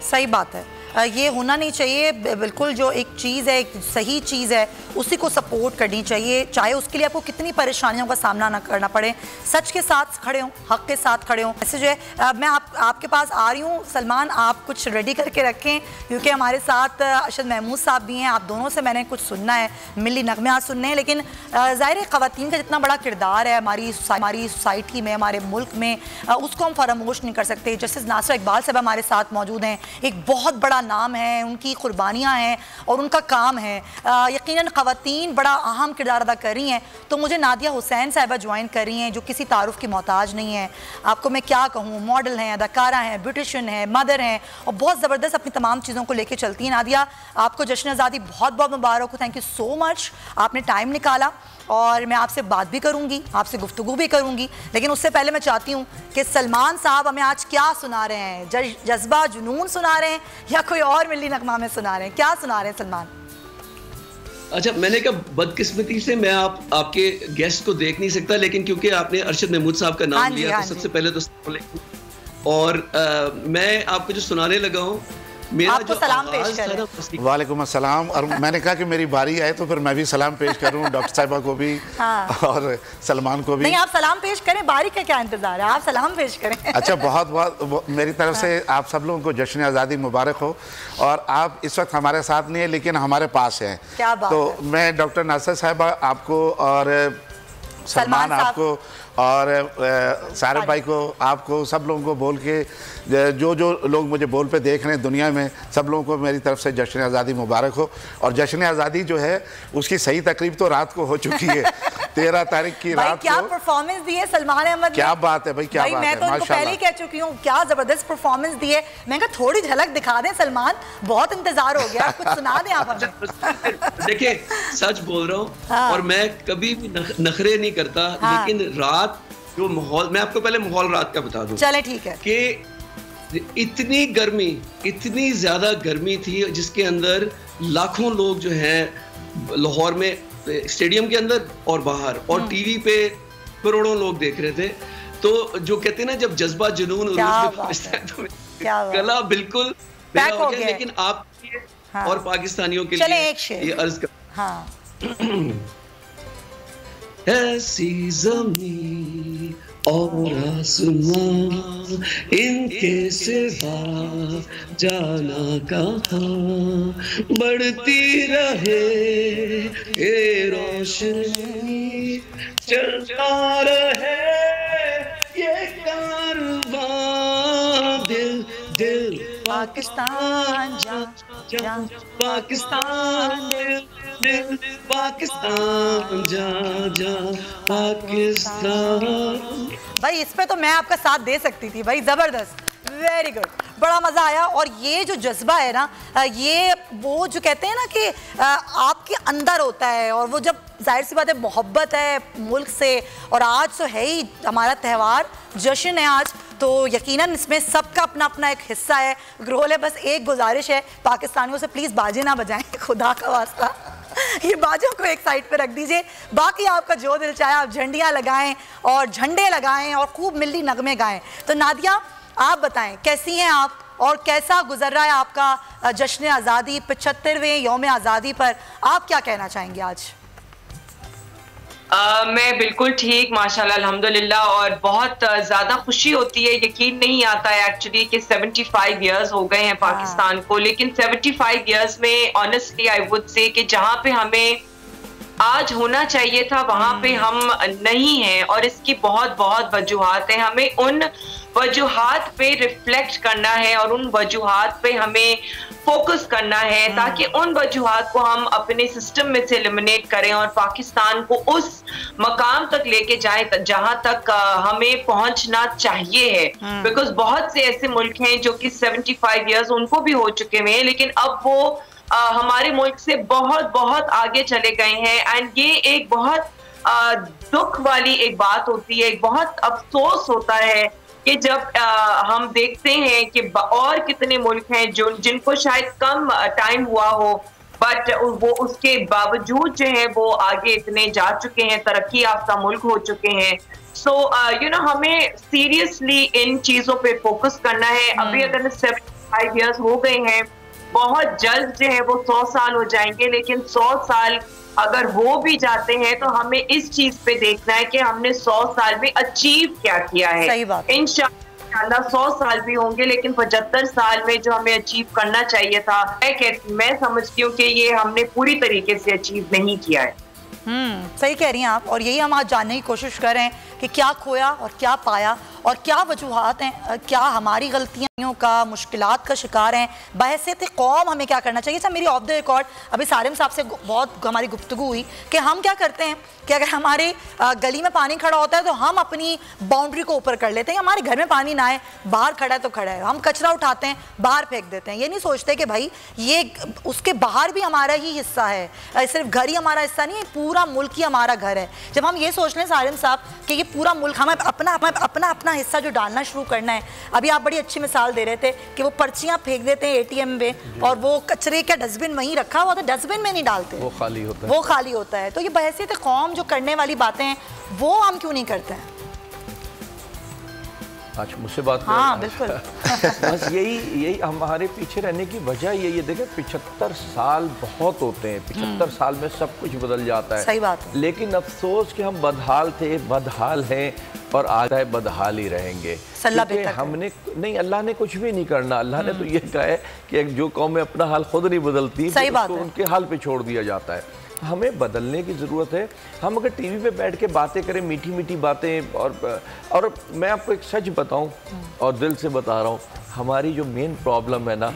सही बात है, ये होना नहीं चाहिए। बिल्कुल जो एक चीज़ है, एक सही चीज़ है, उसी को सपोर्ट करनी चाहिए, चाहे उसके लिए आपको कितनी परेशानियों का सामना ना करना पड़े। सच के साथ खड़े हों, हक के साथ खड़े हों। ऐसे जो है मैं आपके पास आ रही हूँ सलमान, आप कुछ रेडी करके रखें क्योंकि हमारे साथ अरशद महमूद साहब भी हैं। आप दोनों से मैंने कुछ सुनना है, मिली नगमे आज सुनने हैं, लेकिन ज़ाहिर है ख़वातीन का जितना बड़ा किरदार है हमारी सोसाइटी में, हमारे मुल्क में, उसको हम फरामोश नहीं कर सकते। जस्टिस नासिर इकबाल साहब हमारे साथ मौजूद हैं, एक बहुत बड़ा नाम है, उनकी कुर्बानियाँ हैं और उनका काम है। यकीनन ख़वातीन बड़ा अहम किरदार अदा कर रही हैं। तो मुझे नादिया हुसैन साहिबा ज्वाइन कर रही हैं जो किसी तारुफ की मोहताज नहीं है। आपको मैं क्या कहूँ, मॉडल हैं, अदाकारा हैं, ब्यूटिशियन हैं, मदर हैं और बहुत ज़बरदस्त अपनी तमाम चीज़ों को लेकर चलती हैं। नादिया, आपको जश्न आज़ादी बहुत बहुत मुबारक हो। थैंक यू सो मच, आपने टाइम निकाला और मैं आपसे बात भी करूंगी, आपसे गुफ्तगू भी करूंगी, लेकिन उससे पहले मैं चाहती हूं कि सलमान साहब हमें आज क्या सुना रहे हैं? जज्बा जुनून सुना रहे हैं या कोई और मिली नगमा में सुना रहे हैं? क्या सुना रहे हैं सलमान? अच्छा, मैंने कहा बदकिस्मती से मैं आपके गेस्ट को देख नहीं सकता, लेकिन क्योंकि आपने अरशद महमूद साहब का नाम लिया तो सबसे पहले तो और मैं आपको जो सुनाने लगा हूँ, आपको सलाम पेश करें। वालेकुम अस्सलाम। और मैंने कहा कि मेरी बारी आए तो फिर मैं भी सलाम पेश करूं डॉक्टर साहिबा को भी और सलमान को भी। नहीं, आप सलाम पेश करें, बारी का क्या इंतजार है, आप सलाम पेश करें। अच्छा, बहुत बहुत मेरी तरफ से आप सब लोगों को जश्न आज़ादी मुबारक हो। और आप इस वक्त हमारे साथ नहीं है लेकिन हमारे पास हैं। क्या बात तो है। मैं डॉक्टर नासिर साहिबा आपको और सलमान आपको और सारे भाई को, आपको, सब लोगों को बोल के, जो लोग मुझे बोल पे देख रहे हैं दुनिया में, सब लोगों को मेरी तरफ से जश्न आज़ादी मुबारक हो। और जश्न आज़ादी जो है उसकी सही तकरीब तो रात को हो चुकी है 13 तारीख की रात को। क्या परफॉर्मेंस दी है सलमान अहमद, क्या बात है भाई, क्या बात है। मैं तो उनको पहले ही कह चुकी हूँ, क्या जबरदस्त परफॉर्मेंस दी है। मैं कहा थोड़ी झलक दिखा दें सलमान, बहुत इंतजार हो गया, कुछ सुना दें आप हमें। देखिए, सच बोल रहा हूँ और मैं कभी भी नखरे नहीं करता, लेकिन रात जो माहौल, मैं आपको पहले माहौल रात का बता दूं। चले ठीक है। कि इतनी गर्मी, इतनी ज्यादा गर्मी थी जिसके अंदर लाखों लोग जो हैं लाहौर में स्टेडियम के अंदर और बाहर, और टीवी पे करोड़ों लोग देख रहे थे। तो जो कहते हैं ना, जब जज्बा जुनून उरूज में पहुंचता है तो गला बिल्कुल मेरा हो गया। लेकिन आप और पाकिस्तानियों के लिए ये अर्ज कर, ऐसी ज़मीं और आसमां इनके सिवा जाना कहाँ, बढ़ती रहे ये रोशनी, चलता रहे ये कारवां, दिल दिल पाकिस्तान जा जा, पाकिस्तान दिल दिल पाकिस्तान जा जा, पाकिस्तान। भाई इस पे तो मैं आपका साथ दे सकती थी भाई, जबरदस्त, वेरी गुड, बड़ा मज़ा आया। और ये जो जज्बा है ना, ये वो जो कहते हैं ना कि आपके अंदर होता है, और वो जब जाहिर सी बात है मोहब्बत है मुल्क से, और आज तो है ही हमारा त्यौहार, जश्न है आज, तो यकीनन इसमें सबका अपना अपना एक हिस्सा है, रोल है। बस एक गुजारिश है पाकिस्तानियों से, प्लीज़ बाजे ना बजाएं, खुदा का वास्ता, ये बाजों को एक साइड पे रख दीजिए। बाकी आपका जो दिल चाहे आप झंडियाँ लगाएं और झंडे लगाएं और खूब मिली नगमे गाएं। तो नादिया, आप बताएं कैसी हैं आप और कैसा गुजर रहा है आपका जश्न आज़ादी 75वें यौम आज़ादी पर? आप क्या कहना चाहेंगे आज? मैं बिल्कुल ठीक, माशाल्लाह, अल्हम्दुलिल्लाह, और बहुत ज़्यादा खुशी होती है। यकीन नहीं आता है एक्चुअली कि 75 इयर्स हो गए हैं पाकिस्तान को, लेकिन 75 इयर्स में ऑनेस्टली आई वुड से कि जहाँ पे हमें आज होना चाहिए था वहाँ पे हम नहीं हैं, और इसकी बहुत बहुत वजूहात हैं। हमें उन वजूहात पे रिफ्लेक्ट करना है और उन वजूहात पे हमें फोकस करना है ताकि उन वजूहात को हम अपने सिस्टम में से एलिमिनेट करें और पाकिस्तान को उस मकाम तक लेके जाएं जहां तक हमें पहुंचना चाहिए है। बिकॉज बहुत से ऐसे मुल्क हैं जो कि 75 इयर्स उनको भी हो चुके हैं, लेकिन अब वो हमारे मुल्क से बहुत बहुत आगे चले गए हैं। एंड ये एक बहुत दुख वाली एक बात होती है, एक बहुत अफसोस होता है कि जब हम देखते हैं कि और कितने मुल्क हैं जो जिनको शायद कम टाइम हुआ हो, बट वो उसके बावजूद जो है वो आगे इतने जा चुके हैं, तरक्की याफ्ता मुल्क हो चुके हैं। सो हमें सीरियसली इन चीजों पे फोकस करना है। अभी अगर 75 इयर्स हो गए हैं, बहुत जल्द जो है वो 100 साल हो जाएंगे, लेकिन 100 साल अगर हो भी जाते हैं तो हमें इस चीज पे देखना है कि हमने 100 साल में अचीव क्या किया है। सही बात। इंशाअल्लाह 100 साल भी होंगे, लेकिन 75 साल में जो हमें अचीव करना चाहिए था, मैं समझती हूँ कि ये हमने पूरी तरीके से अचीव नहीं किया है। सही कह रही हैं आप, और यही हम आज जानने की कोशिश कर रहे हैं कि क्या खोया और क्या पाया और क्या वजूहात हैं, क्या हमारी गलतियों का, मुश्किलात का शिकार हैं। बहैसियत कौम हमें क्या करना चाहिए। अच्छा, मेरी ऑफ द रिकॉर्ड अभी सारिम साहब से बहुत हमारी गुफ्तगू हुई कि हम क्या करते हैं कि अगर हमारे गली में पानी खड़ा होता है तो हम अपनी बाउंड्री को ऊपर कर लेते हैं। हमारे घर में पानी ना आए, बाहर खड़ा है तो खड़ा है, हम कचरा उठाते हैं बाहर फेंक देते हैं। ये नहीं सोचते कि भाई ये उसके बाहर भी हमारा ही हिस्सा है, सिर्फ घर ही हमारा हिस्सा नहीं है, पूरा मुल्क ही हमारा घर है। जब हम ये सोच लें सारिम साहब कि ये पूरा मुल्क, हमें अपना हिस्सा जो डालना शुरू करना है। अभी आप बड़ी अच्छी मिसाल दे रहे थे कि वो पर्चियां फेंक देते हैं एटीएम में और वो कचरे का डस्टबिन वहीं रखा हुआ, तो डस्टबिन में नहीं डालते, वो खाली होता है। तो ये बहैसियत कौम जो करने वाली बातें हैं वो हम क्यों नहीं करते हैं? आज मुझसे बात हाँ बिल्कुल। बस यही हमारे पीछे रहने की वजह यही है। देखें 75 साल बहुत होते हैं, 75 साल में सब कुछ बदल जाता है। सही बात है। लेकिन अफसोस कि हम बदहाल थे, बदहाल हैं और आगे बदहाल ही रहेंगे। क्योंकि हमने नहीं, अल्लाह ने कुछ भी नहीं करना। अल्लाह ने तो ये कहा है कि जो कौमें अपना हाल खुद नहीं बदलती, तो उनके हाल पे छोड़ दिया जाता है। हमें बदलने की ज़रूरत है। हम अगर टीवी पे बैठ के बातें करें, मीठी मीठी बातें, और मैं आपको एक सच बताऊं और दिल से बता रहा हूं, हमारी जो मेन प्रॉब्लम है ना,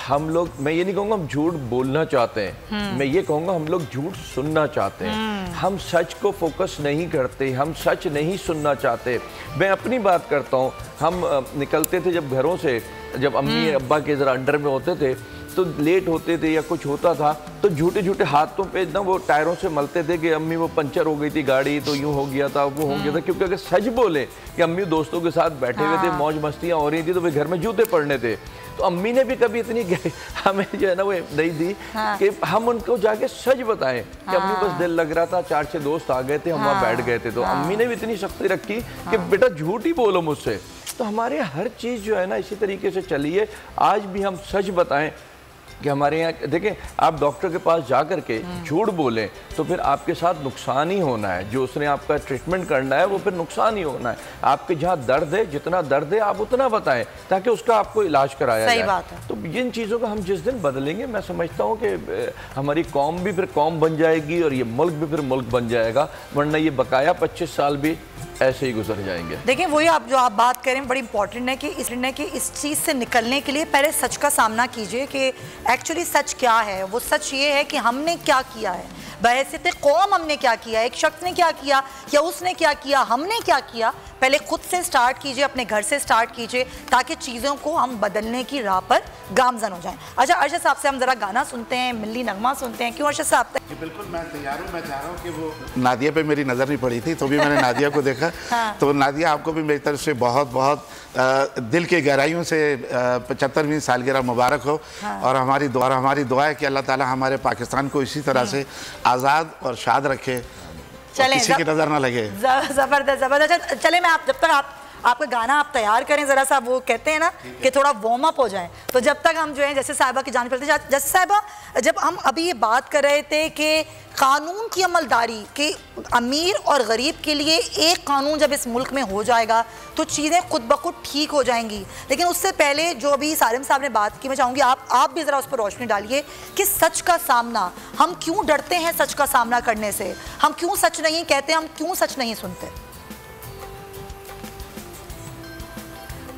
हम लोग, मैं ये नहीं कहूँगा हम झूठ बोलना चाहते हैं, मैं ये कहूँगा हम लोग झूठ सुनना चाहते हैं। हम सच को फोकस नहीं करते, हम सच नहीं सुनना चाहते। मैं अपनी बात करता हूँ, हम निकलते थे जब घरों से, जब अम्मी अब्बा के ज़रा अंडर में होते थे तो लेट होते थे या कुछ होता था तो झूठे झूठे हाथों पे ना वो टायरों से मलते थे कि अम्मी वो पंचर हो गई थी गाड़ी, तो यूँ हो गया था, वो हो गया था। क्योंकि अगर सच बोले कि अम्मी दोस्तों के साथ बैठे हुए थे, मौज मस्तियाँ हो रही थी, तो वे घर में जूते पड़ने थे। तो अम्मी ने भी कभी इतनी हमें जो है ना वो नहीं दी कि हम उनको जाके सच बताएं कि अम्मी बस दिल लग रहा था, 4-6 दोस्त आ गए थे, हम वहाँ बैठ गए थे। तो अम्मी ने भी इतनी सख्ती रखी कि बेटा झूठ ही बोलो मुझसे। तो हमारे हर चीज़ जो है ना इसी तरीके से चली है। आज भी हम सच बताएं कि हमारे यहाँ देखें, आप डॉक्टर के पास जा कर के झूठ बोलें तो फिर आपके साथ नुकसान ही होना है। जो उसने आपका ट्रीटमेंट करना है वो फिर नुकसान ही होना है। आपके जहाँ दर्द है, जितना दर्द है आप उतना बताएं ताकि उसका आपको इलाज कराया जाए। बात है। तो इन चीज़ों को हम जिस दिन बदलेंगे, मैं समझता हूँ कि हमारी कौम भी फिर कौम बन जाएगी और ये मुल्क भी फिर मुल्क बन जाएगा। वरना ये बकाया 25 साल भी ऐसे ही गुजर जाएंगे। देखिए वही आप जो आप बात करें बड़ी इंपॉर्टेंट है कि इस चीज़ से निकलने के लिए पहले सच का सामना कीजिए कि एक्चुअली सच क्या है। वो सच ये है कि हमने क्या किया है, बहैसियत कौम हमने क्या किया, एक शख्स ने क्या किया या उसने क्या किया, हमने क्या किया। पहले खुद से स्टार्ट कीजिए, अपने घर से स्टार्ट कीजिए ताकि चीज़ों को हम बदलने की राह पर गामजन हो जाएं। अच्छा अरशद साहब से हम ज़रा गाना सुनते हैं, मिल्ली नगमा सुनते हैं। क्यों अरशद साहब? जी बिल्कुल, मैं तैयार हूँ। मैं चाह रहा हूँ कि वो नादिया पे मेरी नज़र नहीं पड़ी थी तो भी मैंने नादिया को देखा। हाँ। तो नादिया आपको भी मेरी तरफ से बहुत बहुत दिल की गहराइयों से 75वीं सालगिरह मुबारक हो। हाँ। और हमारी दुआ है कि अल्लाह ताला हमारे पाकिस्तान को इसी तरह से आज़ाद और शाद रखे, किसी की नज़र ना लगे। ज़बरदस्त। चले मैं आप जब तक आपका गाना आप तैयार करें ज़रा सा, वो कहते हैं ना कि थोड़ा वार्म अप हो जाए, तो जब तक हम जो है जैसे साहिबा की जान फैलते, जैसे साहिबा जब हम अभी ये बात कर रहे थे कि कानून की अमलदारी कि अमीर और गरीब के लिए एक कानून जब इस मुल्क में हो जाएगा तो चीज़ें खुद ब खुद ठीक हो जाएंगी। लेकिन उससे पहले जो अभी सारिम साहब ने बात की, मैं चाहूँगी आप भी ज़रा उस पर रोशनी डालिए कि सच का सामना, हम क्यों डरते हैं सच का सामना करने से, हम क्यों सच नहीं कहते, हम क्यों सच नहीं सुनते?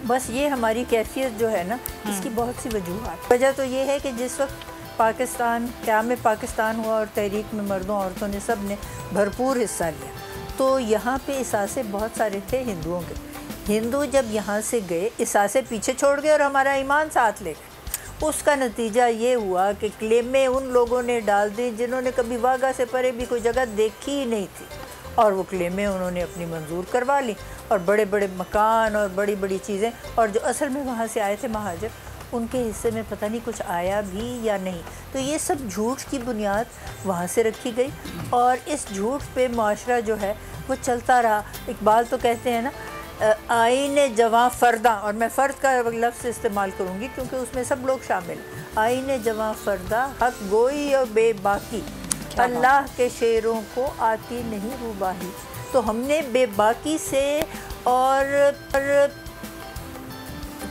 बस ये हमारी कैफियत जो है ना, इसकी बहुत सी वजूहात। वजह तो ये है कि जिस वक्त पाकिस्तान क़याम पाकिस्तान हुआ और तहरीक में मर्दों औरतों ने सब ने भरपूर हिस्सा लिया, तो यहाँ पे इसासे बहुत सारे थे हिंदुओं के। हिंदू जब यहाँ से गए, इसासे पीछे छोड़ गए और हमारा ईमान साथ ले गए। उसका नतीजा ये हुआ कि क्लेमें उन लोगों ने डाल दी जिन्होंने कभी वाघा से परे भी कोई जगह देखी ही नहीं थी, और वो क्लेमें उन्होंने अपनी मंजूर करवा ली, और बड़े बड़े मकान और बड़ी बड़ी चीज़ें, और जो असल में वहाँ से आए थे महाजर, उनके हिस्से में पता नहीं कुछ आया भी या नहीं। तो ये सब झूठ की बुनियाद वहाँ से रखी गई, और इस झूठ पे माशरा जो है वो चलता रहा। इकबाल तो कहते हैं ना, आईने जवां फ़र्दा, और मैं फ़र्द का लफ्ज़ इस्तेमाल करूँगी क्योंकि उसमें सब लोग शामिल। आईने जवां फ़र्दा हक गोई और बेबाकी, अल्लाह के शेरों को आती नहीं रूबाही। तो हमने बेबाकी से और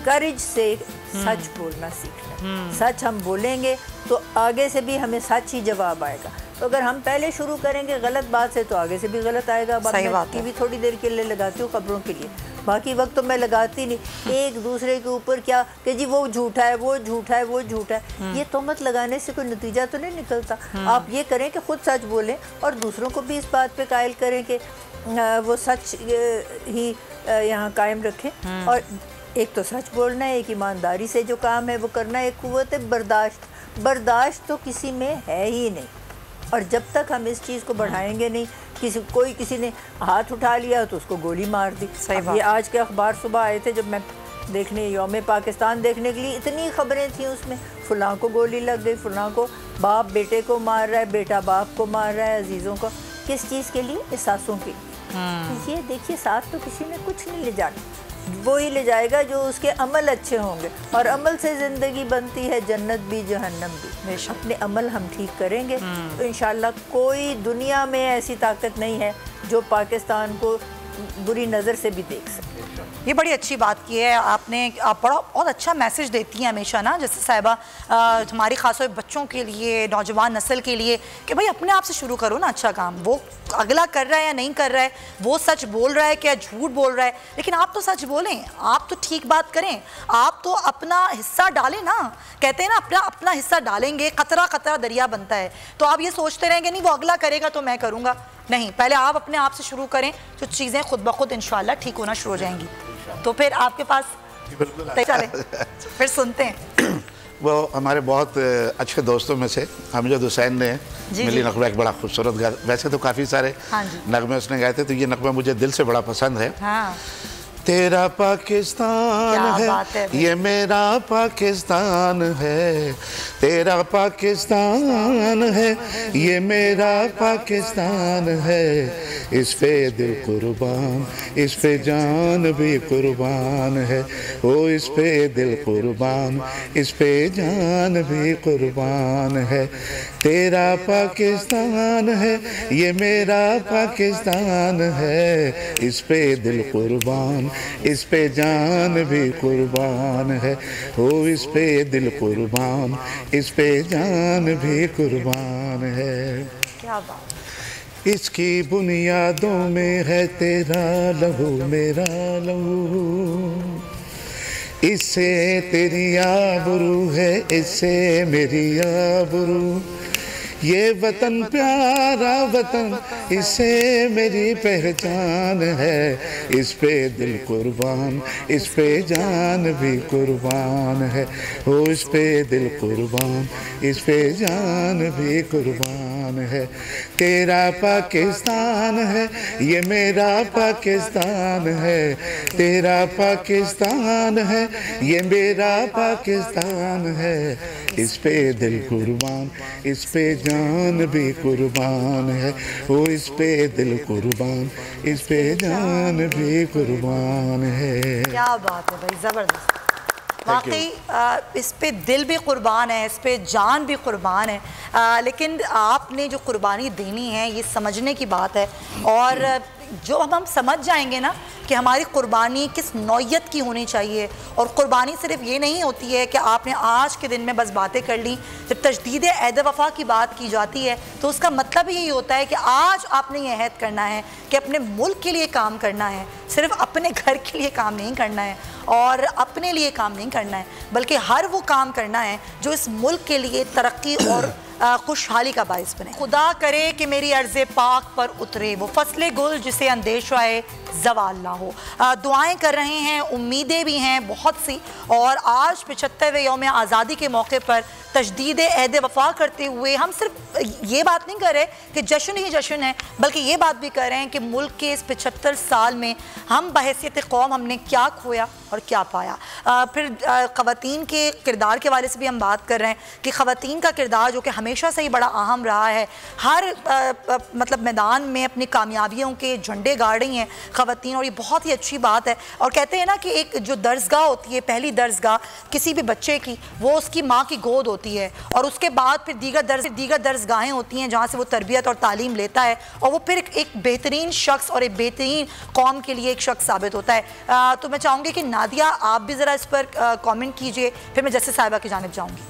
करेज से सच बोलना सीखना। सच हम बोलेंगे तो आगे से भी हमें सच ही जवाब आएगा। तो अगर हम पहले शुरू करेंगे गलत बात से तो आगे से भी गलत आएगा। सही बात है। टीवी थोड़ी देर के लिए लगाती हूँ खबरों के लिए, बाकी वक्त तो मैं लगाती नहीं। एक दूसरे के ऊपर क्या कि जी वो झूठा है, वो झूठा है, वो झूठा है, ये तोहमत लगाने से कोई नतीजा तो नहीं निकलता। आप ये करें कि खुद सच बोलें और दूसरों को भी इस बात पे कायल करें कि वो सच ही यहाँ कायम रखें। और एक तो सच बोलना है, एक ईमानदारी से जो काम है वो करना है, एक कुव्वत बर्दाश्त। बर्दाश्त तो किसी में है ही नहीं, और जब तक हम इस चीज़ को बढ़ाएंगे नहीं, किसी ने हाथ उठा लिया तो उसको गोली मार दी। ये आज के अखबार सुबह आए थे जब मैं देखने यौम पाकिस्तान देखने के लिए, इतनी खबरें थी उसमें, फलां को गोली लग गई, फलां को, बाप बेटे को मार रहा है, बेटा बाप को मार रहा है, अजीज़ों को, किस चीज़ के लिए? एहसासों के लिए। ये देखिए साथ तो किसी ने कुछ नहीं ले जाना, वो ही ले जाएगा जो उसके अमल अच्छे होंगे, और अमल से ज़िंदगी बनती है जन्नत भी जहन्नम भी। अपने अमल हम ठीक करेंगे तो इंशाल्लाह कोई दुनिया में ऐसी ताकत नहीं है जो पाकिस्तान को बुरी नज़र से भी देख सके। ये बड़ी अच्छी बात की है आपने, आप बड़ा बहुत अच्छा मैसेज देती हैं हमेशा ना, जैसे साहिबा हमारी खासतौर बच्चों के लिए, नौजवान नस्ल के लिए, कि भाई अपने आप से शुरू करो ना अच्छा काम। वो अगला कर रहा है या नहीं कर रहा है, वो सच बोल रहा है क्या झूठ बोल रहा है, लेकिन आप तो सच बोलें, आप तो ठीक बात करें, आप तो अपना हिस्सा डालें ना। कहते हैं ना अपना हिस्सा डालेंगे कतरा कतरा दरिया बनता है। तो आप ये सोचते रहेंगे नहीं वो अगला करेगा तो मैं करूँगा, नहीं, पहले आप अपने आप से शुरू करें तो चीज़ें खुद ब खुद इंशाल्लाह ठीक होना शुरू हो जाएंगी। तो फिर आपके पास चले फिर सुनते हैं। वो हमारे बहुत अच्छे दोस्तों में से अमजद हुसैन ने मिली नगमा एक बड़ा खूबसूरत गाया। वैसे तो काफ़ी सारे नगमे उसने गाए थे, तो ये नगमा मुझे दिल से बड़ा पसंद है। तेरा पाकिस्तान है ये मेरा पाकिस्तान है, तेरा पाकिस्तान है ये मेरा पाकिस्तान है, इस पे दिल कुर्बान, इस पे जान भी कुर्बान है, ओ इस पे दिल कुर्बान, इस पे जान भी कुर्बान है। तेरा पाकिस्तान है ये मेरा पाकिस्तान है, इस पे दिल कुर्बान, इस पे जान भी कुर्बान है, हो इस पे दिल कुर्बान, इस पे जान भी कुर्बान है। क्या बात। इसकी बुनियादों में है तेरा लहू मेरा लहू, इससे तेरी आबरू है, इससे मेरी आबरू, ये वतन प्यारा वतन, इससे मेरी पहचान है, इस पे दिल कुर्बान, इस पे जान भी कुर्बान है, हो इस पे दिल कुर्बान, इस पे जान भी कुर्बान है। तेरा पाकिस्तान है ये मेरा पाकिस्तान है, तेरा पाकिस्तान है ये मेरा पाकिस्तान है, इस पे दिल कुर्बान, इस पे जान भी कुर्बान है, ओ इस पे दिल कुर्बान, इस पे जान भी कुर्बान है। क्या बात है भाई, ज़बरदस्त। वाकई इस पे दिल भी कुर्बान है, इस पे जान भी कुर्बान है, लेकिन आपने जो कुर्बानी देनी है ये समझने की बात है। और जो हम समझ जाएंगे ना कि हमारी कुर्बानी किस नौयत की होनी चाहिए, और कुर्बानी सिर्फ ये नहीं होती है कि आपने आज के दिन में बस बातें कर ली। जब तजदीद अहद वफ़ा की बात की जाती है तो उसका मतलब यही होता है कि आज आपने ये अहद करना है कि अपने मुल्क के लिए काम करना है, सिर्फ अपने घर के लिए काम नहीं करना है और अपने लिए काम नहीं करना है, बल्कि हर वो काम करना है जो इस मुल्क के लिए तरक्की और खुशहाली का बाइस बने। खुदा करे कि मेरी अर्ज़ पाक पर उतरे वो फसले गुल जिसे अंदेशाए ज़वाल ना हो। दुआएं कर रहे हैं, उम्मीदें भी हैं बहुत सी। और आज 75वें यौम आज़ादी के मौके पर तजदीद अहद वफ़ा करते हुए हम सिर्फ ये बात नहीं कर रहे कि जश्न ही जश्न है, बल्कि ये बात भी कर रहे हैं कि मुल्क के इस 75 साल में हम बहैसियत कौम हमने क्या खोया और क्या पाया। फिर ख़वातीन के किरदार के वाले से भी हम बात कर रहे हैं कि ख़वातीन का किरदार जो कि हमेशा से ही बड़ा अहम रहा है, हर मतलब मैदान में अपनी कामयाबियों के झंडे गाड़ रही हैं ख़वातीन, और ये बहुत ही अच्छी बात है। और कहते हैं ना कि एक जो दर्सगाह होती है, पहली दर्सगाह किसी भी बच्चे की, वो उसकी माँ की गोद होती है, और उसके बाद फिर दीगर दर्सगाहें होती हैं जहाँ से वो तरबियत और तालीम लेता है, और वो फिर एक बेहतरीन शख्स और एक बेहतरीन कौम के लिए एक शख्स साबित होता है। तो मैं चाहूँगी कि नादिया आप भी ज़रा इस पर कमेंट कीजिए, फिर मैं जस्टिस साहिबा की जानिब जाऊँगी।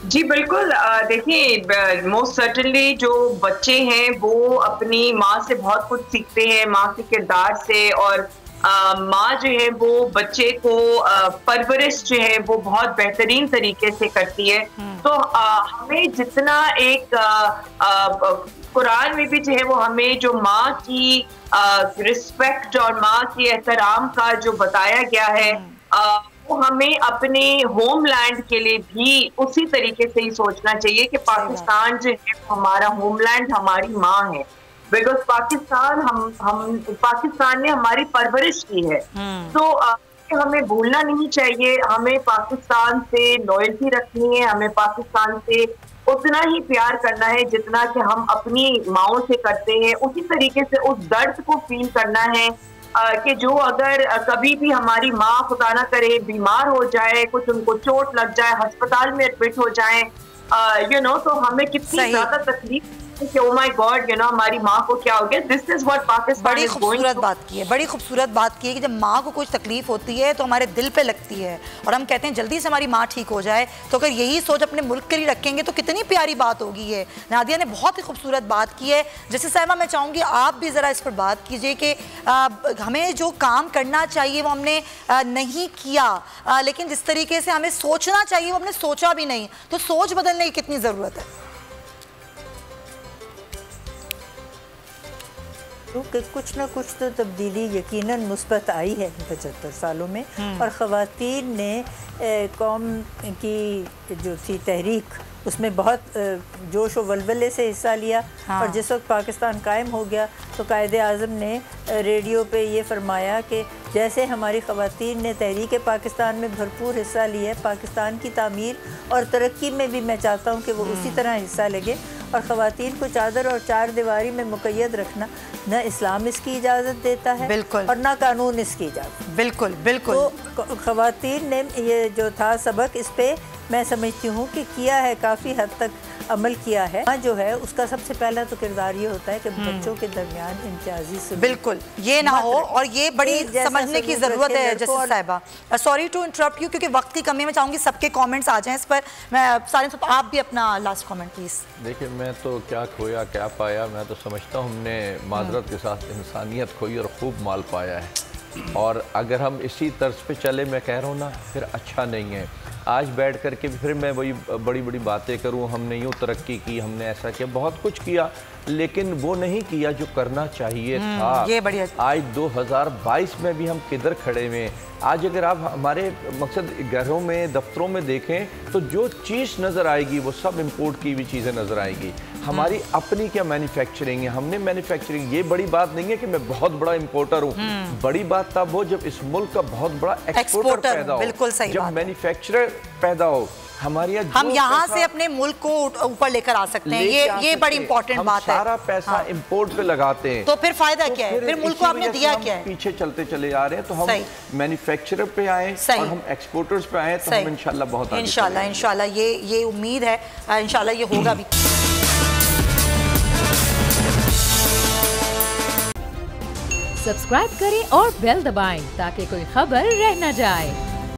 जी बिल्कुल, देखिए मोस्ट सर्टनली जो बच्चे हैं वो अपनी माँ से बहुत कुछ सीखते हैं, माँ के किरदार से, और माँ जो है वो बच्चे को परवरिश जो है वो बहुत बेहतरीन तरीके से करती है। तो हमें जितना एक कुरान में भी जो है वो हमें जो माँ की रिस्पेक्ट और माँ के एहतराम का जो बताया गया है, वो हमें अपने होमलैंड के लिए भी उसी तरीके से ही सोचना चाहिए कि पाकिस्तान जो है हमारा होमलैंड, हमारी माँ है। बिकॉज पाकिस्तान ने हमारी परवरिश की है, तो हमें भूलना नहीं चाहिए। हमें पाकिस्तान से लॉयल्टी रखनी है, हमें पाकिस्तान से उतना ही प्यार करना है जितना कि हम अपनी माँओं से करते हैं। उसी तरीके से उस दर्द को फील करना है कि जो अगर कभी भी हमारी माँ खुदा ना करे बीमार हो जाए, कुछ उनको चोट लग जाए, अस्पताल में एडमिट हो जाए, तो हमें कितनी ज्यादा तकलीफ कि ओ माय गॉड हमारी माँ को क्या हो गया। This is what Pakistan. बड़ी खूबसूरत बात की है, बड़ी खूबसूरत बात की है कि जब माँ को कुछ तकलीफ होती है तो हमारे दिल पे लगती है, और हम कहते हैं जल्दी से हमारी माँ ठीक हो जाए। तो अगर यही सोच अपने मुल्क के लिए रखेंगे तो कितनी प्यारी बात होगी। ये नादिया ने बहुत ही खूबसूरत बात की है। जैसे साहिबा मैं चाहूँगी आप भी ज़रा इस पर बात कीजिए कि हमें जो काम करना चाहिए वो हमने नहीं किया, लेकिन जिस तरीके से हमें सोचना चाहिए वो हमने सोचा भी नहीं। तो सोच बदलने की कितनी ज़रूरत है? कि कुछ ना कुछ तो तब्दीली यकीनन मुस्बत आई है 75 सालों में, और ख़वातीन ने कौम की जो थी तहरीक उसमें बहुत जोश व वलवले से हिस्सा लिया। और जिस वक्त पाकिस्तान कायम हो गया तो कायदे आज़म ने रेडियो पे ये फरमाया कि जैसे हमारी ख़वातीन ने तहरीक पाकिस्तान में भरपूर हिस्सा लिया है, पाकिस्तान की तामीर और तरक्की में भी मैं चाहता हूँ कि वो उसी तरह हिस्सा लगे। और ख़वातीन को चादर और चार दीवारी में मुक़य्यद रखना न इस्लाम इसकी इजाज़त देता है, बिल्कुल, और न कानून इसकी इजाज़त। बिल्कुल बिल्कुल। तो ख़वातीन ने ये जो था सबक, इस पे मैं समझती हूँ कि किया है, काफ़ी हद तक अमल किया है। जो है उसका सबसे पहला तो किरदार ये होता है कि बच्चों के दरमियान इम्तियाजी से बिल्कुल ये ना हो, और ये बड़ी समझने की ज़रूरत है। जस्टिस साहिबा सॉरी टू इंटरप्ट यू, क्योंकि वक्त की कमी में चाहूँगी सबके कमेंट्स आ जाएं इस पर। मैं सारे सब आप भी अपना लास्ट कमेंट प्लीज़। देखिए मैं तो क्या खोया क्या पाया, मैं तो समझता हूँ हमने माजरत के साथ इंसानियत खोई और खूब माल पाया है। और अगर हम इसी तर्ज पे चले, मैं कह रहा हूँ ना, फिर अच्छा नहीं है। आज बैठ कर के फिर मैं वही बड़ी बड़ी बातें करूं, हमने यूँ तरक्की की, हमने ऐसा किया, बहुत कुछ किया, लेकिन वो नहीं किया जो करना चाहिए था। ये बढ़िया। आज 2022 में भी हम किधर खड़े हुए। आज अगर आप हमारे मकसद घरों में, दफ्तरों में देखें तो जो चीज़ नज़र आएगी वो सब इंपोर्ट की हुई चीज़ें नज़र आएगी। हमारी अपनी क्या मैन्युफैक्चरिंग है, हमने मैन्युफैक्चरिंग। ये बड़ी बात नहीं है कि मैं बहुत बड़ा इंपोर्टर हूँ, बड़ी बात तब हो जब इस मुल्क का बहुत बड़ा एक्सपोर्टर पैदा हो, बिल्कुल सही, जब मैन्युफैक्चर पैदा हो। हमारी हम यहाँ से अपने मुल्क को ऊपर लेकर आ सकते हैं। ये बड़ी इंपॉर्टेंट बात है। सारा पैसा इंपोर्ट पे लगाते हैं तो फिर फायदा क्या है? फिर मुल्क को आपने दिया क्या है? पीछे चलते चले जा रहे हैं। तो हम मैन्युफैक्चरर पे आए और हम एक्सपोर्टर्स पे आए तो हम इंशाल्लाह बहुत आगे इंशाल्लाह ये उम्मीद है, इंशाल्लाह ये होगा भी। सब्सक्राइब करें और बेल दबाएं ताकि कोई खबर रह न जाए।